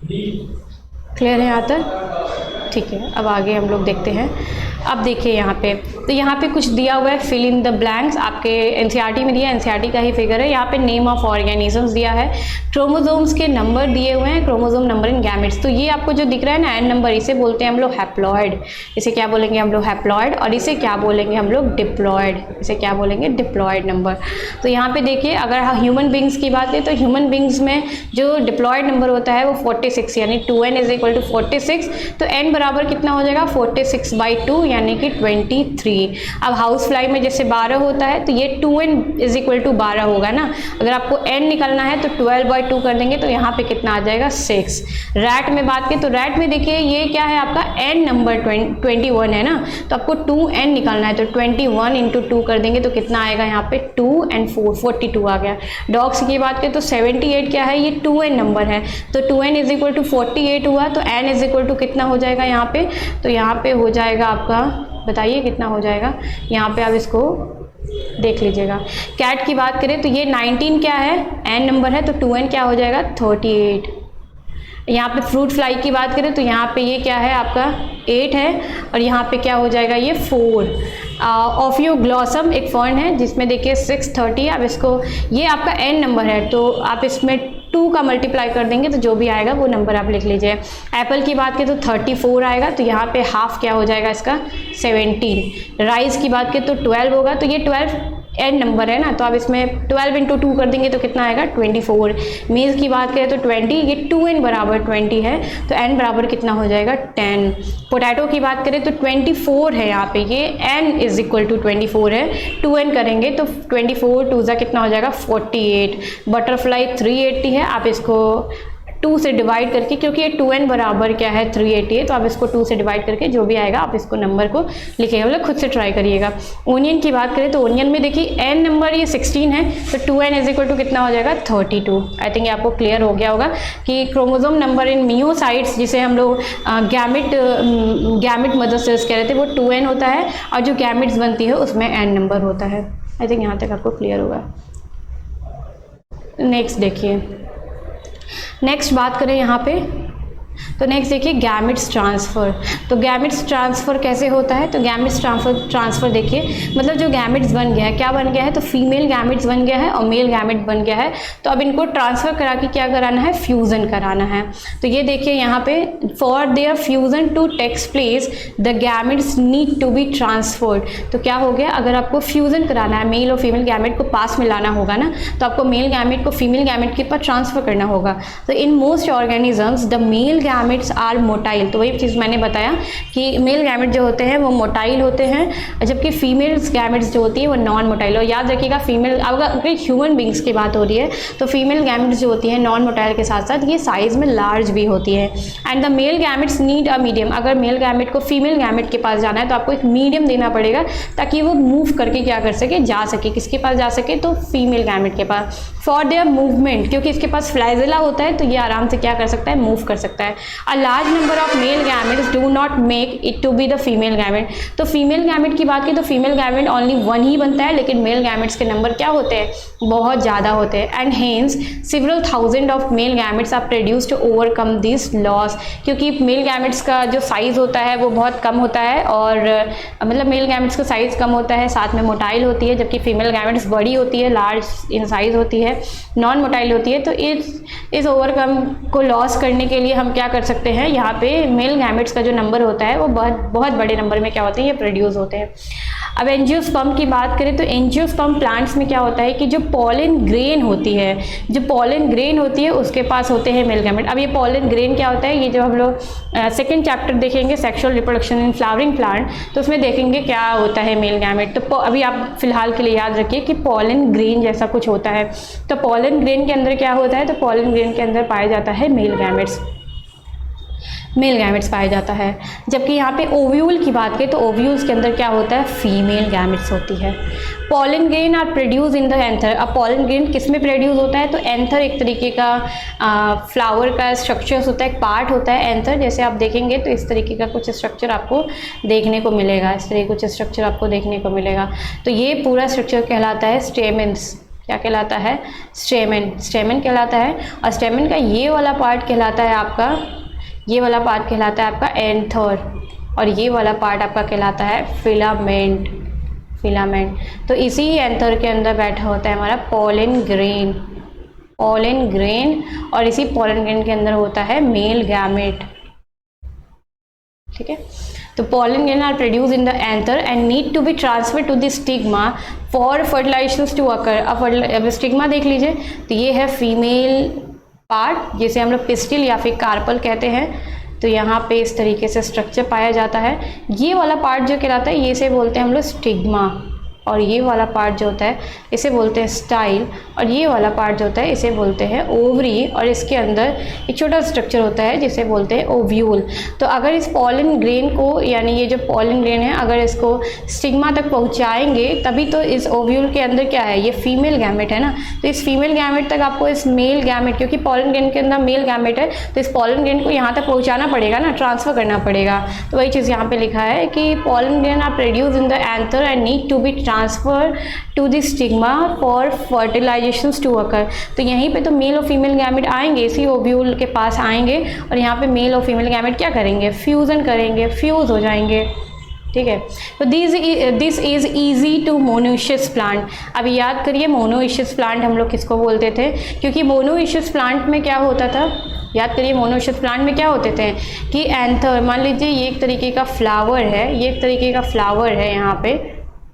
A: क्लियर है यहाँ तक? ठीक है, अब आगे हम लोग देखते हैं। अब देखिए यहाँ पे, तो यहाँ पे कुछ दिया हुआ है, फिल इन द ब्लैंक्स, आपके एनसीईआरटी में दिया, एनसीईआरटी का ही फिगर है। यहाँ पे नेम ऑफ ऑर्गेनिजम्स दिया है, क्रोमोसोम्स के नंबर दिए हुए हैं, क्रोमोसोम नंबर इन गैमेट्स। तो ये आपको जो दिख रहा है ना एन नंबर, इसे बोलते हैं हम लोग हैप्लॉइड। इसे क्या बोलेंगे हम लोग, हैप्लॉइड। और इसे क्या बोलेंगे हम लोग, डिप्लॉइड। इसे क्या बोलेंगे, डिप्लॉइड नंबर। तो यहाँ पे देखिए, अगर ह्यूमन बींग्स की बात करें तो ह्यूमन बींग्स में जो डिप्लॉइड नंबर होता है वो 46, यानी 2n इज इक्वल टू 46। तो n बराबर कितना हो जाएगा, 46/2 यानी कि 23। अब हाउस फ्लाई में जैसे 12 होता है तो ये 2n इज इक्वल टू 12 होगा ना। अगर आपको n निकलना है तो 12/2 कर देंगे तो यहाँ पे कितना आ जाएगा, 6। रैट में बात करें तो रैट में देखिए ये क्या है आपका n नंबर 21 है ना, तो आपको 2n निकालना है तो 21 × 2 कर देंगे तो कितना आएगा यहाँ पे 2 and 4 42 आ गया। डॉग्स की बात करें तो 78 क्या है, ये 2n नंबर है तो 2n इज इक्वल टू 48 हुआ, तो n इज इक्वल टू कितना हो जाएगा यहाँ पे, तो यहाँ पे हो जाएगा आपका, बताइए कितना हो जाएगा, यहाँ पे आप इसको देख लीजिएगा। कैट की बात करें तो ये 19 क्या है, n नंबर है तो 2n क्या हो जाएगा 38। यहाँ पे फ्रूट फ्लाई की बात करें तो यहाँ पे ये क्या है आपका 8 है और यहाँ पे क्या हो जाएगा ये 4। ऑफियोग्लॉसम एक फर्न है जिसमें देखिए 630, अब इसको, ये आपका n नंबर है तो आप इसमें 2 का मल्टीप्लाई कर देंगे तो जो भी आएगा वो नंबर आप लिख लीजिए। एप्पल की बात करें तो 34 आएगा तो यहाँ पे हाफ क्या हो जाएगा इसका 17। राइस की बात करें तो 12 होगा तो ये 12 n नंबर है ना, तो आप इसमें 12 × 2 कर देंगे तो कितना आएगा 24। मेज़ की बात करें तो 20, ये 2n बराबर 20 है तो n बराबर कितना हो जाएगा 10। पोटैटो की बात करें तो 24 है यहाँ पे, ये n इज इक्वल टू 24 है, 2n करेंगे तो 24 2 कितना हो जाएगा 48। बटरफ्लाई 380 है, आप इसको 2 से डिवाइड करके, क्योंकि ये 2n बराबर क्या है 380 है तो आप इसको 2 से डिवाइड करके जो भी आएगा आप इसको नंबर को लिखिएगा, मतलब खुद से ट्राई करिएगा। ओनियन की बात करें तो ओनियन में देखिए n नंबर ये 16 है तो 2n इज इक्वल टू कितना हो जाएगा 32। आई थिंक आपको क्लियर हो गया होगा कि क्रोमोसोम नंबर इन मियोसाइट्स जिसे हम लोग गैमेट मदर सेल्स कह रहे थे वो 2n होता है और जो गैमेट्स बनती है उसमें n नंबर होता है। आई थिंक यहाँ तक आपको क्लियर होगा। नेक्स्ट देखिए, नेक्स्ट बात करें यहाँ पे तो नेक्स्ट देखिए गैमेट्स ट्रांसफ़र। तो गैमेट्स ट्रांसफ़र कैसे होता है, तो गैमेट्स ट्रांसफ़र देखिए, मतलब जो गैमेट्स बन गया है, क्या बन गया है, तो फीमेल गैमेट्स बन गया है और मेल गैमेट बन गया है, तो अब इनको ट्रांसफ़र करा के क्या कराना है, फ्यूज़न कराना है। तो ये देखिए यहाँ पे, for their fusion to takes place the gametes need to be transferred. तो क्या हो गया, अगर आपको फ्यूज़न कराना है, मेल और फीमेल गैमेट को पास में लाना होगा ना, तो आपको मेल गैमेट को फीमेल गैमेट के पास ट्रांसफ़र करना होगा। तो in most organisms the male gametes are motile, तो वही चीज़ मैंने बताया कि मेल गैमेट जो होते हैं वो मोटाइल होते हैं जबकि फीमेल्स गैमेट्स जो होती है वो नॉन मोटाइल। और याद रखिएगा फीमेल, अगर ह्यूमन बींग्स की बात हो रही है तो फीमेल गैमेट्स जो होती हैं नॉन मोटाइल के साथ साथ ये साइज में लार्ज भी होती है। And the male gametes need a medium, अगर मेल गैमेट को फीमेल गैमेट के पास जाना है तो आपको एक मीडियम देना पड़ेगा ताकि वो मूव करके क्या कर सके, जा सके, किसके पास जा सके, तो फीमेल गैमेट के पास। फॉर देयर मूवमेंट, क्योंकि इसके पास फ्लैजेला होता है तो ये आराम से क्या कर सकता है, मूव कर सकता है। A large number of male gametes do not make it to be the female gamete. तो फीमेल गैमेट की बात की तो फीमेल गैमेट ओनली 1 ही बनता है, लेकिन मेल गैमेट्स के नंबर क्या होते हैं, बहुत ज़्यादा होते हैं। And hence several thousand of male gametes are produced to overcome this loss, क्योंकि मेल गैमेट्स का जो साइज़ होता है वो बहुत कम होता है, और मतलब मेल गैमेट्स का साइज़ कम होता है, साथ में मोटाइल होती है, जबकि फीमेल गैमेट्स बड़ी होती है, लार्ज इन साइज़ होती है। है, नॉन मोटाइल होती है। तो इस ओवरकम को लॉस करने के लिए हम क्या कर सकते हैं, यहाँ पे मेल गैमेट्स का जो नंबर होता है वो बहुत बड़े नंबर में क्या होते हैं, ये प्रोड्यूस होते हैं। अब एंजियोस्पर्म की बात करें तो एंजियोस्पर्म प्लांट्स में क्या होता है कि जो पॉलन ग्रेन होती है, उसके पास होते हैं मेल गैमेट। अब ये पॉलन ग्रेन क्या होता है, ये जब हम लोग सेकेंड चैप्टर देखेंगे sexual reproduction in flowering plant, तो उसमें देखेंगे क्या होता है मेल गैमेट। तो अभी आप फिलहाल के लिए याद रखिए कि पॉलन ग्रेन जैसा कुछ होता है। तो पॉलन ग्रेन के अंदर क्या होता है, तो पॉलन ग्रेन के अंदर पाया जाता है मेल गैमेट्स पाया जाता है। जबकि यहाँ पे ओव्यूल की बात करें तो ओव्यूल्स के अंदर क्या होता है, फीमेल गैमेट्स होती है। Pollen grain are produce in the anther. अब पॉलन ग्रेन किस में प्रोड्यूस होता है, तो एंथर एक तरीके का फ्लावर का स्ट्रक्चर्स होता है, एक पार्ट होता है एंथर। जैसे आप देखेंगे तो इस तरीके का कुछ स्ट्रक्चर आपको देखने को मिलेगा, तो ये पूरा स्ट्रक्चर कहलाता है स्टेमेंस। क्या कहलाता है, स्टेमन कहलाता है। और स्टेमन का ये वाला पार्ट कहलाता है आपका एंथर, और ये वाला पार्ट आपका कहलाता है फिलामेंट। तो इसी एंथर के अंदर बैठा होता है हमारा पॉलन ग्रेन, और इसी पॉलन ग्रेन के अंदर होता है मेल गैमेट। ठीक है, तो pollen grain are produce in the anther and need to be transfer to the stigma for fertilisation to occur. अब स्टिग्मा देख लीजिए, तो ये है फीमेल पार्ट जिसे हम लोग पिस्टिल या फिर कार्पल कहते हैं। तो यहाँ पे इस तरीके से स्ट्रक्चर पाया जाता है। ये वाला पार्ट जो कहलाता है, ये से बोलते हैं हम लोग स्टिग्मा, और ये वाला पार्ट जो होता है इसे बोलते हैं स्टाइल, और ये वाला पार्ट जो होता है इसे बोलते हैं ओवरी, और इसके अंदर एक छोटा स्ट्रक्चर होता है जिसे बोलते हैं ओव्यूल। तो अगर इस पॉलन ग्रेन को, यानी ये जो पॉलन ग्रेन है, अगर इसको स्टिग्मा तक पहुंचाएंगे तभी तो इस ओव्यूल के अंदर क्या है, ये फीमेल गैमेट है ना, तो इस फीमेल गैमेट तक आपको इस मेल गैमेट, क्योंकि पॉलन ग्रेन के अंदर मेल गैमेट है, तो इस पॉलन ग्रेन को यहाँ तक पहुँचाना पड़ेगा ना, ट्रांसफ़र करना पड़ेगा। तो वही चीज़ यहाँ पर लिखा है कि pollen grain are produce in the anther and need to be transfer to the stigma for fertilisation to occur. तो यहीं पे तो मेल और फीमेल गैमेट आएंगे, इसी ओव्यूल के पास आएंगे, और यहाँ पे मेल और फीमेल गैमेट क्या करेंगे, फ्यूज़न करेंगे, फ्यूज़ हो जाएंगे। ठीक है, तो this is easy to monoecious plant. अभी याद करिए मोनोइशियस प्लांट हम लोग किसको बोलते थे, क्योंकि मोनोइशियस प्लांट में क्या होता था, याद करिए मोनोइशियस प्लांट में क्या होते थे कि एंथर, मान लीजिए ये एक तरीके का फ्लावर है,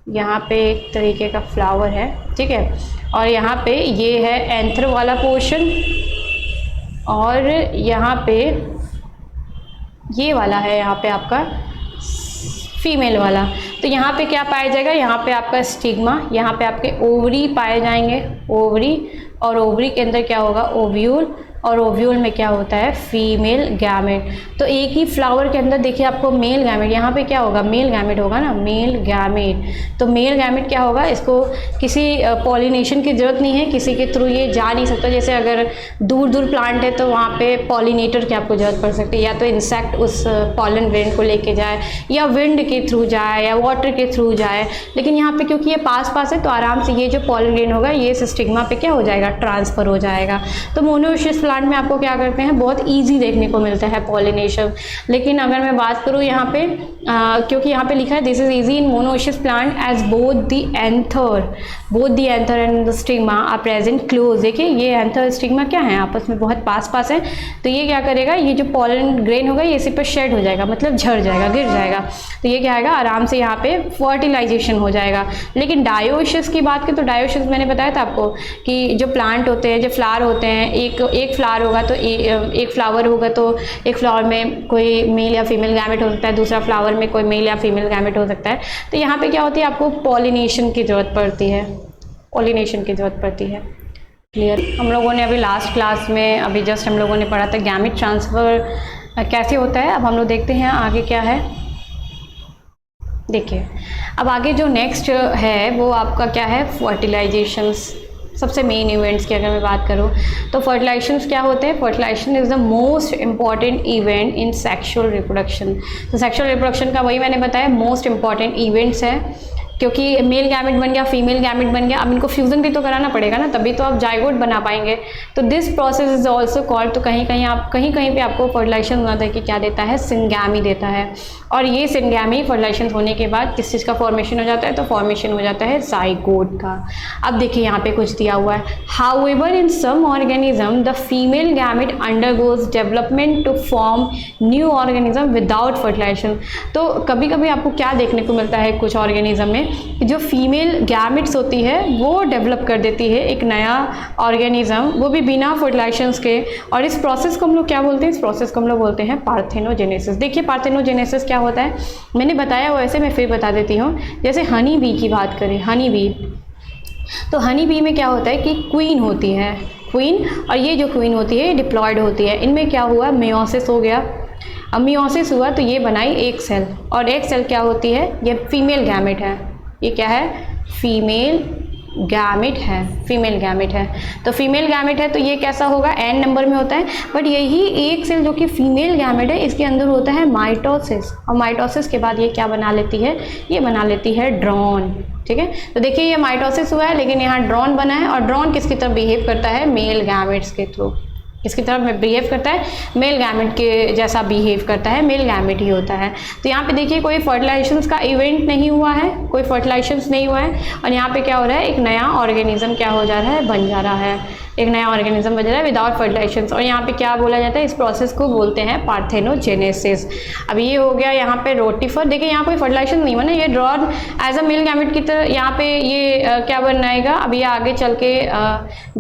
A: यहाँ पे एक तरीके का फ्लावर है, ठीक है, और यहाँ पे ये है एंथर वाला पोर्शन, और यहाँ पे ये वाला है, यहाँ पे आपका फीमेल वाला। तो यहाँ पे क्या पाया जाएगा, यहाँ पे आपका स्टिग्मा, यहाँ पे आपके ओवरी पाए जाएंगे, ओवरी, और ओवरी के अंदर क्या होगा, ओव्यूल, और ओव्यूल में क्या होता है, फीमेल गैमेट। तो एक ही फ्लावर के अंदर देखिए आपको मेल गैमेट, यहाँ पे क्या होगा, मेल गैमेट होगा ना, मेल गैमेट। तो मेल गैमेट क्या होगा, इसको किसी पॉलिनेशन की ज़रूरत नहीं है, किसी के थ्रू ये जा नहीं सकता। जैसे अगर दूर दूर प्लांट है तो वहाँ पे पॉलिनेटर की आपको ज़रूरत पड़ सकती है, या तो इंसेक्ट उस पॉलन ग्रेन को लेके जाए, या विंड के थ्रू जाए, या वाटर के थ्रू जाए। लेकिन यहाँ पे क्योंकि ये पास है तो आराम से ये जो पॉलन ग्रेन होगा ये स्टिग्मा पे क्या हो जाएगा, ट्रांसफ़र हो जाएगा। तो मोनोइशियस प्लांट में आपको क्या करते हैं, बहुत इजी देखने को मिलता है पॉलिनेशन। लेकिन अगर मैं बात करूँ यहाँ पे क्योंकि यहाँ पे लिखा है this is easy in monoecious plant as both the anther and the stigma are present close. देखिए ये एंथर स्टिग्मा क्या है, आपस में बहुत पास है। तो ये क्या करेगा, ये जो पॉलन ग्रेन होगा ये इसी पर शेड हो जाएगा, मतलब झड़ जाएगा, गिर जाएगा। तो ये क्या आएगा, आराम से यहाँ पे फर्टिलाइजेशन हो जाएगा। लेकिन डायोशियस की बात करें तो डायोशियस मैंने बताया था आपको कि जो प्लांट होते हैं, जो फ्लावर होते हैं, एक फ्लावर होगा तो एक फ्लावर होगा तो एक फ्लावर में कोई मेल या फीमेल गैमेट हो सकता है, दूसरा फ्लावर में कोई मेल या फीमेल गैमेट हो सकता है। तो यहाँ पे क्या होती है, आपको पॉलिनेशन की ज़रूरत पड़ती है। क्लियर। हम लोगों ने अभी लास्ट क्लास में अभी जस्ट हम लोगों ने पढ़ा था गैमेट ट्रांसफ़र कैसे होता है। अब हम लोग देखते हैं आगे क्या है। देखिए अब आगे जो नेक्स्ट है वो आपका क्या है, फर्टिलाइजेशंस। सबसे मेन इवेंट्स की अगर मैं बात करूँ तो फर्टिलाइजेशंस क्या होते हैं, fertilisation is the most important event in sexual reproduction. तो सेक्सुअल रिप्रोडक्शन का वही मैंने बताया मोस्ट इम्पॉर्टेंट इवेंट्स है। क्योंकि मेल गैमेट बन गया, फीमेल गैमेट बन गया, अब इनको फ्यूज़न भी तो कराना पड़ेगा ना, तभी तो आप जाइगोट बना पाएंगे। तो this process is also called, तो कहीं कहीं पे आपको फर्टिलाइजेशन होना था कि क्या देता है, सिंगैमी देता है। और ये सिंगैमी फर्टिलाइजेशन होने के बाद किस चीज़ का फॉर्मेशन हो जाता है, तो फॉर्मेशन हो जाता है जाइगोट का। अब देखिए यहाँ पे कुछ दिया हुआ है, however in some organism the female gamete undergoes development to form new organism without fertilisation. तो कभी कभी आपको क्या देखने को मिलता है कुछ ऑर्गेनिज्म में, जो फीमेल गैमेट्स होती है वो डेवलप कर देती है एक नया ऑर्गेनिज्म, वो भी बिना फर्टिलाइजेशंस के। और इस प्रोसेस को हम लोग क्या बोलते हैं, इस प्रोसेस को हम लोग बोलते हैं पार्थेनोजेनेसिस। देखिए पार्थेनोजेनेसिस क्या होता है, मैंने बताया वैसे मैं फिर बता देती हूँ। जैसे हनी बी की बात करें, हनी बी, तो हनी बी में क्या होता है कि क्वीन होती है, क्वीन, और ये जो क्वीन होती है डिप्लॉयड होती है। इनमें क्या हुआ, मेयोसिस हो गया। अब मेयोसिस हुआ तो ये बनाई एक सेल, और एक सेल क्या होती है, ये फीमेल गैमेट है। ये क्या है, फीमेल गैमेट है, फीमेल गैमेट है। तो फीमेल गैमेट है तो ये कैसा होगा, एन नंबर में होता है। बट यही एक सेल जो कि फीमेल गैमेट है, इसके अंदर होता है माइटोसिस, और माइटोसिस के बाद ये क्या बना लेती है, ये बना लेती है ड्रोन। ठीक है, तो देखिए ये माइटोसिस हुआ है लेकिन यहाँ ड्रोन बना है, और ड्रोन किसकी तरफ बिहेव करता है, मेल गैमेट्स के थ्रू। किसकी तरफ बिहेव करता है, मेल गैमेट के जैसा बिहेव करता है, मेल गैमेट ही होता है। तो यहाँ पे देखिए कोई फर्टिलाइजेशन का इवेंट नहीं हुआ है, कोई फर्टिलाइजेशन नहीं हुआ है, और यहाँ पे क्या हो रहा है, एक नया ऑर्गेनिज्म क्या हो जा रहा है, बन जा रहा है, एक नया ऑर्गेनिज्म बन जा रहा है विदाउट फर्टिलाइजेशन। और यहाँ पे क्या बोला जाता है, इस प्रोसेस को बोलते हैं पार्थेनोजेनेसिस। अब ये हो गया यहाँ पे रोटिफर, देखिए यहाँ कोई फर्टिलाइजेशन नहीं बना, ये drawn as a male gamete की तरह यहाँ पे ये क्या बनाएगा, अब ये आगे चल के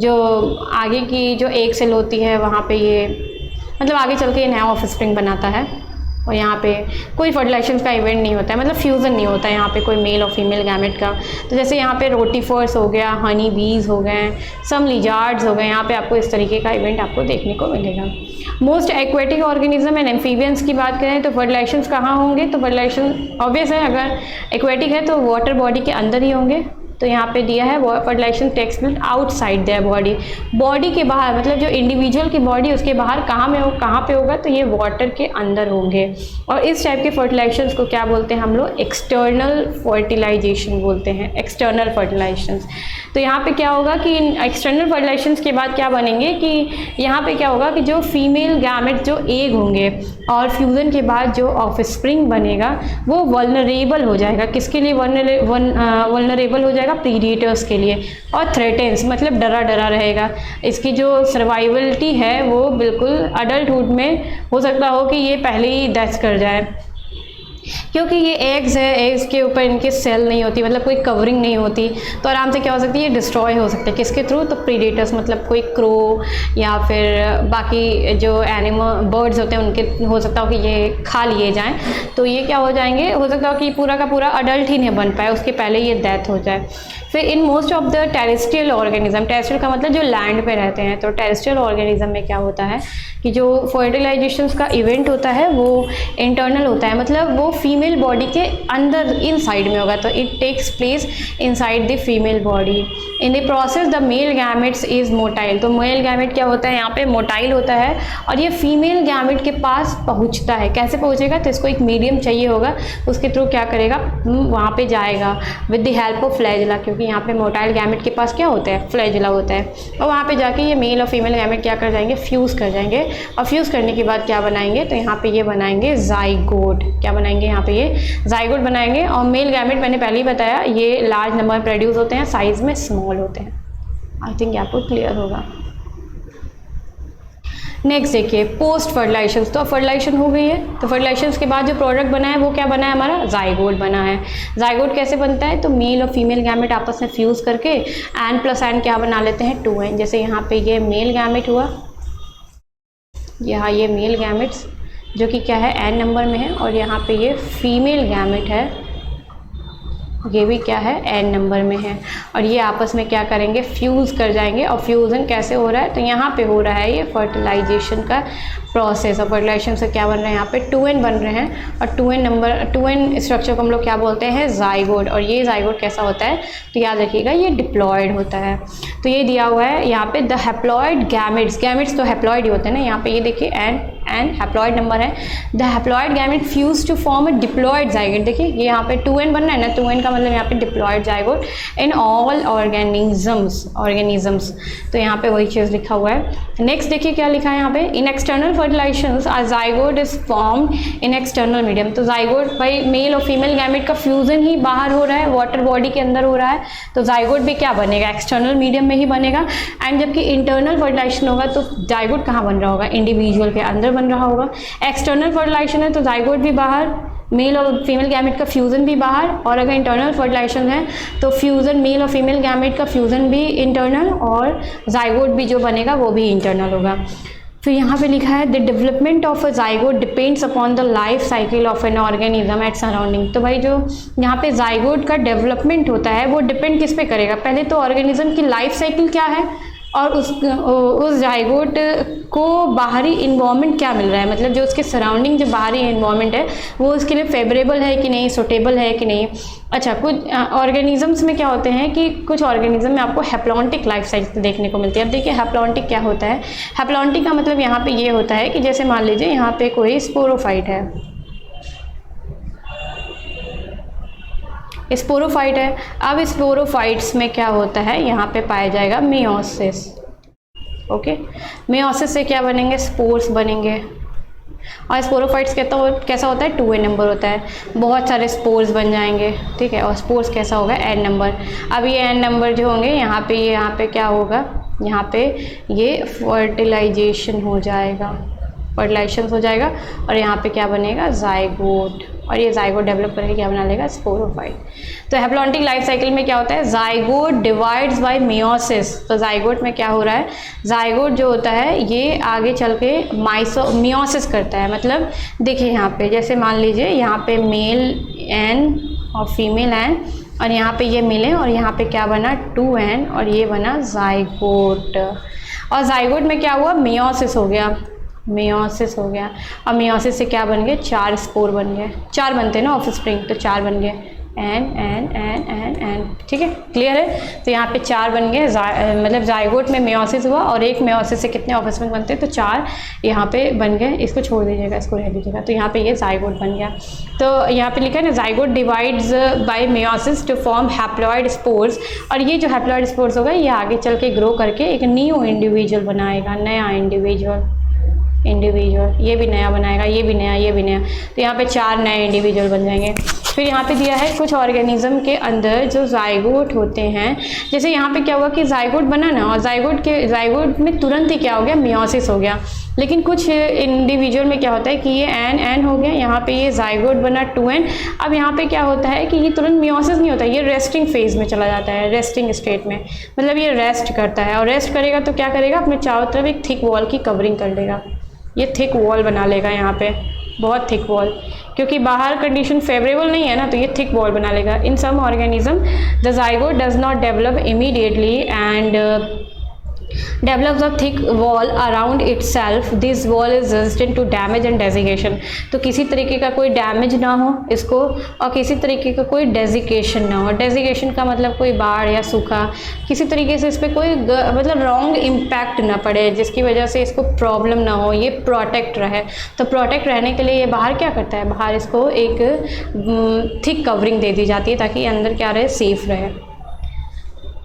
A: जो आगे की जो एक सेल होती है वहाँ पे ये मतलब आगे चल के ये नया ऑफस्प्रिंग बनाता है। और यहाँ पे कोई फर्टिलाइजेशन का इवेंट नहीं होता है, मतलब फ्यूज़न नहीं होता है यहाँ पे कोई मेल और फीमेल गैमेट का। तो जैसे यहाँ पे रोटिफर्स हो गया, हनी बीज हो गए, सम लिजार्ड्स हो गए, यहाँ पे आपको इस तरीके का इवेंट आपको देखने को मिलेगा। Most aquatic organism and amphibians की बात करें तो फर्टिलाइजेशन कहाँ होंगे, तो फर्टिलाइजेशन ऑब्वियस है, अगर एक्वेटिक है तो वाटर बॉडी के अंदर ही होंगे। तो यहाँ पे दिया है fertilisation takes place outside their body, body के बाहर, मतलब जो इंडिविजुअल की बॉडी उसके बाहर कहाँ पे होगा, तो ये वाटर के अंदर होंगे। और इस टाइप के फर्टिलाइजेशंस को क्या बोलते हैं हम लोग, एक्सटर्नल फर्टिलाइजेशन बोलते हैं, एक्सटर्नल फर्टिलाइजेशंस। तो यहाँ पे क्या होगा कि इन एक्सटर्नल फर्टिलाइजेशंस के बाद क्या बनेंगे कि यहाँ पे क्या होगा कि जो फीमेल गैमेट जो एग होंगे और फ्यूज़न के बाद जो ऑफस्प्रिंग बनेगा वो वल्नरेबल हो जाएगा, किसके लिए वल्नरेबल हो जाएगा, प्रीडेटर्स के लिए, और थ्रेटेंस मतलब डरा डरा रहेगा। इसकी जो सर्वाइवलिटी है वो बिल्कुल अडल्टहुड में हो सकता हो कि ये पहले ही डेथ कर जाए, क्योंकि ये एग्स है, एग्स के ऊपर इनके सेल नहीं होती, मतलब कोई कवरिंग नहीं होती, तो आराम से क्या हो सकती है, डिस्ट्रॉय हो सकते हैं। किसके थ्रू, तो प्रीडेटर्स, मतलब कोई क्रो या फिर बाकी जो एनिमल बर्ड्स होते हैं उनके हो सकता हो कि ये खा लिए जाएं, तो ये क्या हो जाएंगे, हो सकता हो कि पूरा का पूरा अडल्ट ही नहीं बन पाए, उसके पहले ये डेथ हो जाए। फिर in most of the terrestrial organism, terrestrial का मतलब जो लैंड पे रहते हैं, तो टेरेस्ट्रियल ऑर्गेनिज्म में क्या होता है कि जो फर्टिलाइजेशन का इवेंट होता है वो इंटरनल होता है, मतलब वो फीमेल बॉडी के अंदर इनसाइड में होगा, तो it takes place inside the female body. In the process the male gametes is motile, तो मेल गैमेट क्या होता है यहाँ पे, मोटाइल होता है, और ये फीमेल गैमेट के पास पहुँचता है। कैसे पहुँचेगा, तो इसको एक मीडियम चाहिए होगा, उसके थ्रू क्या करेगा, वहाँ पे जाएगा with the help of flagella, क्योंकि यहाँ पे मोटाइल गैमेट के पास क्या होता है, फ्लैजिला होता है, और वहाँ पे जाके ये मेल और फीमेल गैमेट क्या कर जाएंगे, फ्यूज़ कर जाएंगे, और फ्यूज़ करने के बाद क्या बनाएंगे, तो यहाँ पे ये बनाएंगे जाइगोट। क्या बनाएंगे, यहाँ पे ये जाइगोट बनाएंगे। और मेल गैमेट मैंने पहले ही बताया ये लार्ज नंबर प्रोड्यूस होते हैं, साइज में स्मॉल होते हैं। आई थिंक आपको क्लियर होगा। नेक्स्ट देखिए पोस्ट फर्टिलाइजेशन, तो फर्टिलाइजेशन हो गई है, तो फर्टिलाइजेशन के बाद जो प्रोडक्ट बना है वो क्या बना है, हमारा जाइगोट बना है। जाइगोट कैसे बनता है, तो मेल और फीमेल गैमेट आपस में फ्यूज़ करके एन प्लस एन क्या बना लेते हैं, 2n। जैसे यहाँ पे ये मेल गैमेट हुआ, यहाँ ये मेल गैमेट्स जो कि क्या है n नंबर में है, और यहाँ पे ये फीमेल गैमेट है, ये भी क्या है n नंबर में है, और ये आपस में क्या करेंगे, फ्यूज़ कर जाएंगे। और फ्यूज़न कैसे हो रहा है, तो यहाँ पे हो रहा है ये फर्टिलाइजेशन का प्रोसेस, और फर्टिलाइजेशन से क्या बन रहा है, यहाँ पे 2n बन रहे हैं, और 2n स्ट्रक्चर को हम लोग क्या बोलते हैं, जाइगोट। और ये जाइगोट कैसा होता है, तो याद रखिएगा ये डिप्लॉयड होता है। तो ये दिया हुआ है यहाँ पे द हैप्लॉयड गैमेट्स, गैमेट्स तो हैप्लॉयड ही होते हैं ना, यहाँ पे ये देखिए n एन हैप्लॉइड नंबर है। The haploid gamete fuse to form a diploid zygote. देखिए ये यहाँ पे 2n बनना है ना, 2n का मतलब यहाँ पे diploid zygote in all organisms. तो यहाँ पे वही चीज़ लिखा हुआ है। नेक्स्ट देखिए क्या लिखा है यहाँ पे, in external fertilizations a zygote is formed in external medium. तो जाइगोट भाई मेल और फीमेल गैमेट का फ्यूजन ही बाहर हो रहा है, वाटर बॉडी के अंदर हो रहा है, तो जाइगोट भी क्या बनेगा, एक्सटर्नल मीडियम में ही बनेगा। एंड जबकि इंटरनल फर्टिलाइजेशन होगा तो जाइगोट कहाँ बन रहा होगा, इंडिविजुअल के अंदर बन रहा होगा। एक्सटर्नल फर्टिलाइजेशन है तो जाइगोट भी बाहर, मेल और फीमेल गैमेट का फ्यूज़न भी बाहर, और अगर इंटरनल फर्टिलाइजेशन है तो फ्यूज़न मेल और फीमेल गैमेट का फ्यूज़न भी इंटरनल, और जाइगोट भी जो बनेगा वो भी इंटरनल होगा। फिर यहाँ पे लिखा है the development of a zygote depends upon the life cycle of an organism eight surrounding. तो भाई जो यहाँ पे जाइगोट का डेवलपमेंट होता है वो डिपेंड किस पे करेगा, पहले तो ऑर्गेनिज्म की लाइफ साइकिल क्या है और उस जाइगोट को बाहरी इन्वायरमेंट क्या मिल रहा है, मतलब जो उसके सराउंडिंग जो बाहरी इन्वायरमेंट है वो उसके लिए फेवरेबल है कि नहीं, सुटेबल है कि नहीं। अच्छा, कुछ ऑर्गेनिजम्स में क्या होते हैं कि कुछ ऑर्गेनिज्म में आपको हैप्लॉन्टिक लाइफ साइकिल देखने को मिलती है। अब देखिए हैप्लॉन्टिक क्या होता है, हैप्लॉन्टिक का मतलब यहाँ पे ये होता है कि जैसे मान लीजिए यहाँ पे कोई स्पोरोफाइट है, स्पोरोफाइट है। अब स्पोरोफाइट्स में क्या होता है, यहाँ पे पाया जाएगा मेयोसिस। ओके, मेयोसिस से क्या बनेंगे, स्पोर्स बनेंगे। और स्पोरोफाइट्स कैसा होता है, 2n नंबर होता है, बहुत सारे स्पोर्स बन जाएंगे, ठीक है। और स्पोर्स कैसा होगा, n नंबर। अब ये n नंबर जो होंगे यहाँ पे क्या होगा, यहाँ पे ये फर्टिलाइजेशन हो जाएगा, फर्टिलाइजेशन हो जाएगा, और यहाँ पे क्या बनेगा, जाइगोट। और ये जाइगोट डेवलप करके क्या बना लेगा, स्पोरोफाइट। तो हैप्लॉन्टिक लाइफ साइकिल में क्या होता है, जाइगोट डिवाइड्स बाय मेयोसिस। तो जाइगोट में क्या हो रहा है, जाइगोट जो होता है ये आगे चल के मेयोसिस करता है। मतलब देखिए यहाँ पे जैसे मान लीजिए यहाँ पे मेल n और फीमेल n, और यहाँ पे ये मिले और यहाँ पे क्या बना, 2n, और ये बना जाइगोट। और जाइगोट में क्या हुआ, मेयोसिस हो गया, मेयोसिस हो गया। और मेयोसिस से क्या बन गए, 4 स्पोर बन गए, 4 बनते हैं ना ऑफस्प्रिंग, तो 4 बन गए, एन, ठीक है, क्लियर है। तो यहाँ पे 4 बन गए, मतलब जाइगोट में मेयोसिस हुआ और एक मेयोसिस से कितने ऑफस्प्रिंग बनते हैं, तो 4 यहाँ पे बन गए। इसको छोड़ दीजिएगा, इसको रह दीजिएगा। तो यहाँ पे ये जाइगोट बन गया। तो यहाँ पे लिखा है ना, zygote divides by meiosis to form haploid spores. और ये जो हैप्लॉइड स्पोर्स होगा ये आगे चल के ग्रो करके एक न्यू इंडिविजुअल बनाएगा, नया इंडिविजुअल, ये भी नया बनाएगा, ये भी नया, ये भी नया। तो यहाँ पे 4 नए इंडिविजुअल बन जाएंगे। फिर यहाँ पे दिया है कुछ ऑर्गेनिज्म के अंदर जो जाइगोट होते हैं, जैसे यहाँ पे क्या हुआ कि जाइगोट बना ना, और जाइगोट में तुरंत ही क्या हो गया, मेयोसिस हो गया। लेकिन कुछ इंडिविजुअल में क्या होता है कि ये n हो गया, यहाँ पे ये जाइगोट बना 2n। अब यहाँ पे क्या होता है कि ये तुरंत मेयोसिस नहीं होता, ये रेस्टिंग फेज में चला जाता है, रेस्टिंग स्टेट में, मतलब ये रेस्ट करता है। और रेस्ट करेगा तो क्या करेगा, अपने चारों तरफ एक थिक वॉल की कवरिंग कर लेगा, ये थिक वॉल बना लेगा, यहाँ पे बहुत थिक वॉल, क्योंकि बाहर कंडीशन फेवरेबल नहीं है ना, तो ये थिक वॉल बना लेगा। In some organism the zygote does not develop immediately and develops a thick wall around itself. This wall is resistant to damage and desiccation. तो किसी तरीके का कोई डैमेज ना हो इसको, और किसी तरीके का कोई डेजिकेशन ना हो। डेजिकेशन का मतलब कोई बाढ़ या सूखा, किसी तरीके से इस पर कोई मतलब रॉन्ग इम्पैक्ट ना पड़े जिसकी वजह से इसको प्रॉब्लम ना हो, ये प्रोटेक्ट रहे। तो प्रोटेक्ट रहने के लिए ये बाहर क्या करता है, बाहर इसको एक थिक कवरिंग दे दी जाती है ताकि अंदर क्या रहे, सेफ रहे।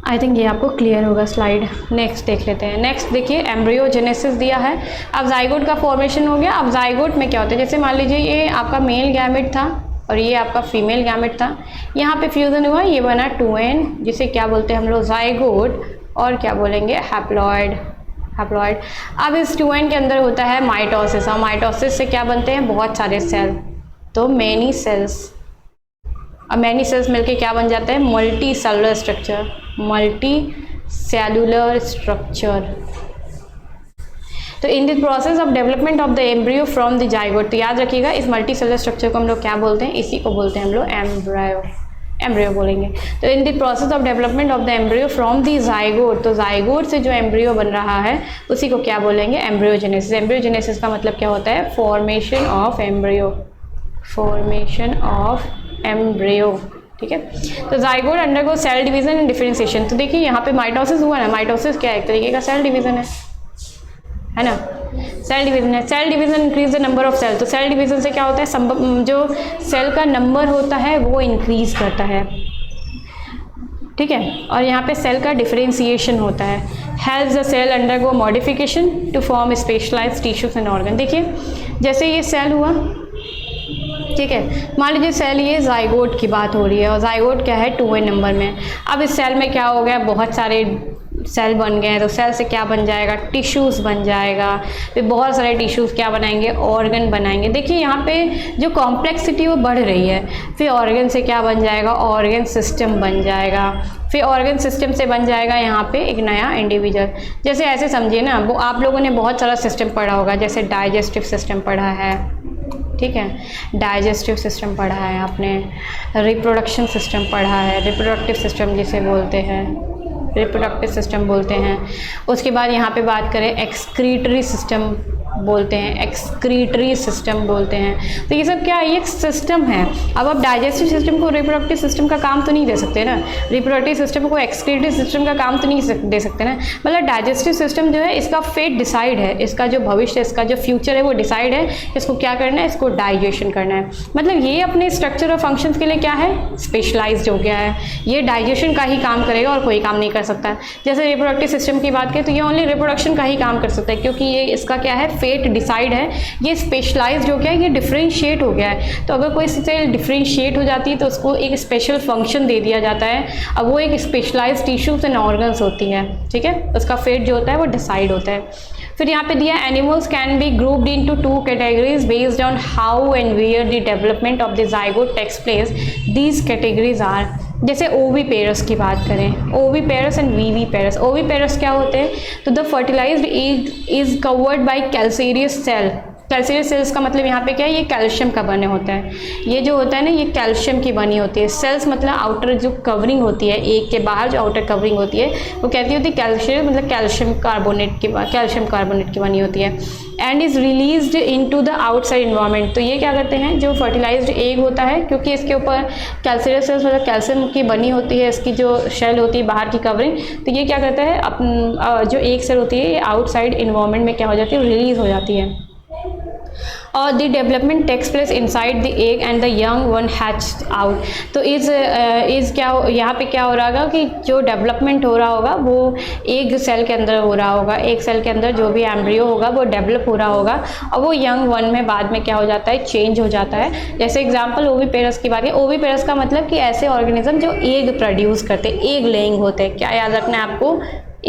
A: आई थिंक ये आपको क्लियर होगा स्लाइड। नेक्स्ट देख लेते हैं। नेक्स्ट देखिए एम्ब्रियोजेनेसिस दिया है। अब जाइगोट का फॉर्मेशन हो गया। अब जाइगोट में क्या होता है, जैसे मान लीजिए ये आपका मेल गैमेट था और ये आपका फीमेल गैमेट था, यहाँ पे फ्यूज़न हुआ, ये बना 2n, जिसे क्या बोलते हैं हम लोग, जाइगोट, और क्या बोलेंगे, हैप्लॉइड। अब इस 2n के अंदर होता है माइटोसिस, और माइटोसिस से क्या बनते हैं, बहुत सारे सेल, तो मैनी सेल्स। अब मैनी सेल्स मिलके क्या बन जाता है, मल्टी सेलुलर स्ट्रक्चर। तो in this process of development of the embryo from the zygote, तो याद रखिएगा इस मल्टी सेलुलर स्ट्रक्चर को हम लोग क्या बोलते हैं, इसी को बोलते हैं हम लोग एम्ब्रियो बोलेंगे। तो इन the process of development of the embryo from the zygote, तो जाइगोट से जो एम्ब्रियो बन रहा है उसी को क्या बोलेंगे, एम्ब्रियोजेनेसिस। एम्ब्रियोजेनेसिस का मतलब क्या होता है, फॉर्मेशन ऑफ एम्ब्रियो, ठीक है। तो zygote undergo cell division and differentiation. तो देखिए यहाँ पे माइटोसिस हुआ ना, माइटोसिस क्या है, एक तरीके का सेल डिवीजन है ना। सेल डिवीजन है, cell division increase the number of cell, तो सेल डिवीजन से क्या होता है, जो सेल का नंबर होता है वो इंक्रीज करता है, ठीक है। और यहाँ पे सेल का डिफरेंशिएशन होता है, helps the cell undergo modification to form specialised tissues and organ. देखिए जैसे ये सेल हुआ, ठीक है, मान लीजिए सेल ये जाइगोट की बात हो रही है और जाइगोट क्या है 2n नंबर में। अब इस सेल में क्या हो गया, बहुत सारे सेल बन गए हैं, तो सेल से क्या बन जाएगा, टिश्यूज़ बन जाएगा, फिर बहुत सारे टिश्यूज़ क्या बनाएंगे, ऑर्गन बनाएंगे। देखिए यहाँ पे जो कॉम्प्लेक्सिटी वो बढ़ रही है, फिर ऑर्गन से क्या बन जाएगा, ऑर्गन सिस्टम बन जाएगा, फिर ऑर्गन सिस्टम से बन जाएगा यहाँ पे एक नया इंडिविजुअल। जैसे ऐसे समझिए ना, वो आप लोगों ने बहुत सारा सिस्टम पढ़ा होगा, जैसे डाइजेस्टिव सिस्टम पढ़ा है, ठीक है, डाइजेस्टिव सिस्टम पढ़ा है आपने, रिप्रोडक्शन सिस्टम पढ़ा है, रिप्रोडक्टिव सिस्टम जिसे बोलते हैं, रिप्रोडक्टिव सिस्टम बोलते हैं। उसके बाद यहाँ पे बात करें एक्सक्रीटरी सिस्टम बोलते हैं, एक्सक्रीटरी सिस्टम बोलते हैं। तो ये सब क्या है, ये एक सिस्टम है। अब आप डाइजेस्टिव सिस्टम को रिप्रोडक्टिव सिस्टम का काम तो नहीं दे सकते ना, रिप्रोडक्टिव सिस्टम को एक्सक्रीटरी सिस्टम का काम तो नहीं दे सकते ना। मतलब डाइजेस्टिव सिस्टम जो है इसका फेट डिसाइड है, इसका जो भविष्य है, इसका जो फ्यूचर है वो डिसाइड है, इसको क्या करना है, इसको डाइजेशन करना है। मतलब ये अपने स्ट्रक्चर और फंक्शंस के लिए क्या है, स्पेशलाइज्ड हो गया है, ये डाइजेशन का ही काम करेगा और कोई काम नहीं कर सकता। जैसे रिप्रोडक्टिव सिस्टम की बात करें तो ये ओनली रिप्रोडक्शन का ही काम कर सकता है, क्योंकि ये इसका क्या है, फेट डिसाइड है, ये स्पेशलाइज्ड हो गया है, ये डिफरेंशिएट हो गया है। तो अगर कोई सेल डिफरेंशिएट हो जाती है तो उसको एक स्पेशल फंक्शन दे दिया जाता है, अब वो एक स्पेशलाइज्ड टिश्यूज एंड ऑर्गन्स होती है, ठीक है, उसका फेट जो होता है वो डिसाइड होता है। फिर यहाँ पे दिया animals can be grouped into 2 categories based on how and where the development of the zygote takes place. These categories are, जैसे ओवीपेरस की बात करें, ओवीपेरस एंड वीवीपेरस। ओवीपेरस क्या होते हैं, तो the fertilized egg is covered by calcareous shell. Calcareous shells का मतलब यहाँ पे क्या है, ये कैल्शियम का बने होता है, ये जो होता है ना ये कैल्शियम की बनी होती है। सेल्स मतलब आउटर जो कवरिंग होती है, एग के बाहर जो आउटर कवरिंग होती है वो कहती होती है कैल्शियम, मतलब कैल्शियम कार्बोनेट की बनी होती है। And is released into the outside environment. तो ये क्या करते हैं, जो फर्टिलाइज्ड एग होता है, क्योंकि इसके ऊपर कैल्सीरियस सेल्स मतलब कैल्शियम की बनी होती है, इसकी जो शेल होती है बाहर की कवरिंग, तो ये क्या करता है, जो एग सेल होती है ये आउटसाइड इन्वायरमेंट में क्या हो जाती है, रिलीज हो जाती है। और the development takes place inside the egg and the young one hatch out. तो इज़ क्या यहाँ पे क्या हो रहा होगा कि जो डेवलपमेंट हो रहा होगा वो एग सेल के अंदर हो रहा होगा, एग सेल के अंदर जो भी एम्ब्रियो होगा वो डेवलप हो रहा होगा और वो यंग वन में बाद में क्या हो जाता है, चेंज हो जाता है। जैसे एग्जाम्पल ओवीपेरस की बात है, ओवीपेरस का मतलब कि ऐसे ऑर्गेनिज्म जो एग प्रोड्यूस करते हैं, एग लेइंग होते हैं। क्या याद रखना है आपको,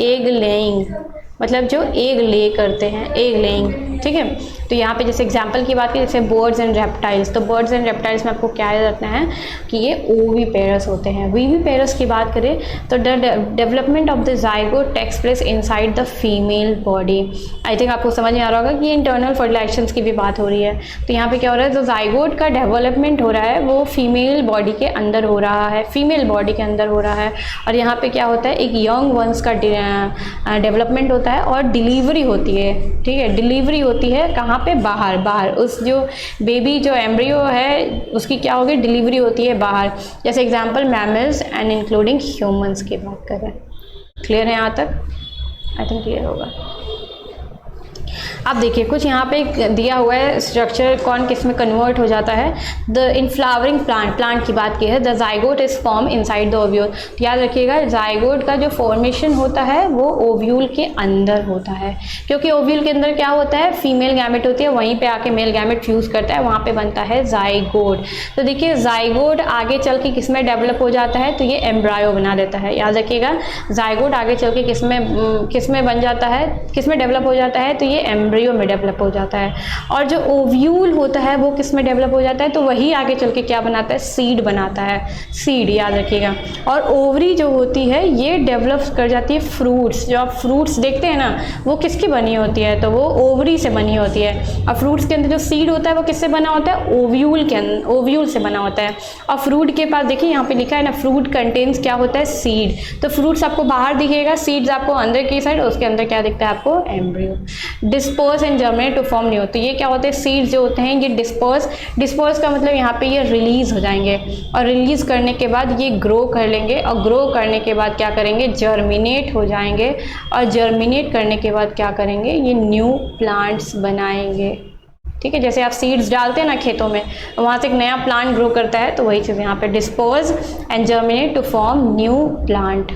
A: एग लेइंग मतलब जो एग ले करते हैं, एग लेइंग, ठीक है। तो यहाँ पे जैसे एग्जांपल की बात की, जैसे बर्ड्स एंड रेप्टाइल्स, तो बर्ड्स एंड रेप्टाइल्स में आपको क्या याद रखना है कि ये ओवीपेरस होते हैं। वीवीपेरस की बात करें तो the development of the zygote takes place inside the female body. I think आपको समझ में आ रहा होगा कि इंटरनल फर्टिलाइजेशंस की भी बात हो रही है। तो यहाँ पे क्या हो रहा है, जो जाइगोट का डेवलपमेंट हो रहा है वो फीमेल बॉडी के अंदर हो रहा है, फीमेल बॉडी के अंदर हो रहा है। और यहाँ पे क्या होता है, एक यंग वंस का डेवलपमेंट होता है और डिलीवरी होती है, ठीक है, डिलीवरी होती है कहाँ पे, बाहर उस जो बेबी जो एम्ब्रियो है उसकी क्या होगी, डिलीवरी होती है बाहर। जैसे example mammals and including humans की बात करें। क्लियर है यहाँ तक, आई थिंक क्लियर होगा। अब देखिए कुछ यहाँ पे दिया हुआ है स्ट्रक्चर, कौन किस में कन्वर्ट हो जाता है। द इन फ्लावरिंग प्लांट की बात की है, the zygote is form inside the ovule. याद रखिएगा जाइगोट का जो फॉर्मेशन होता है वो ओव्यूल के अंदर होता है, क्योंकि ओव्यूल के अंदर क्या होता है, फीमेल गैमेट होती है, वहीं पे आके मेल गैमेट फ्यूज करता है, वहाँ पे बनता है जाइगोट। तो देखिए जाइगोट आगे चल के किस में डेवलप हो जाता है, तो ये एम्ब्रायो बना देता है। याद रखिएगा जाइगोट आगे चल के किस में बन जाता है, किस में डेवलप हो जाता है, तो ये एम्ब्रियो में डेवलप हो जाता है। और जो ओव्यूल होता है वो किस में डेवलप हो जाता है, तो वही आगे चल के क्या बनाता है, सीड बनाता है, सीड, याद रखिएगा। और ओवरी जो होती है ये डेवलप कर जाती है फ्रूट्स। जो आप फ्रूट्स देखते हैं ना वो किसकी बनी होती है, तो वो ओवरी से बनी होती है। और फ्रूट्स के अंदर जो सीड होता है वो किससे बना होता है, ओव्यूल के अंदर, ओव्यूल से बना होता है। और फ्रूट के पास देखिए यहाँ पे लिखा है ना, फ्रूट कंटेन्स क्या होता है, सीड। तो फ्रूट्स आपको बाहर दिखेगा, सीड्स आपको अंदर की साइड, उसके अंदर क्या दिखता है आपको, embryo. Disperse and germinate to form new. तो ये क्या होते हैं, सीड्स जो होते हैं ये डिस्पर्स का मतलब यहाँ पे ये रिलीज़ हो जाएंगे और रिलीज़ करने के बाद ये ग्रो कर लेंगे और ग्रो करने के बाद क्या करेंगे, जर्मिनेट हो जाएंगे और जर्मिनेट करने के बाद क्या करेंगे, ये न्यू प्लांट्स बनाएंगे। ठीक है, जैसे आप सीड्स डालते हैं ना खेतों में, वहाँ से एक नया प्लांट ग्रो करता है, तो वही चीज़ यहाँ पे disperse and germinate to form new plant.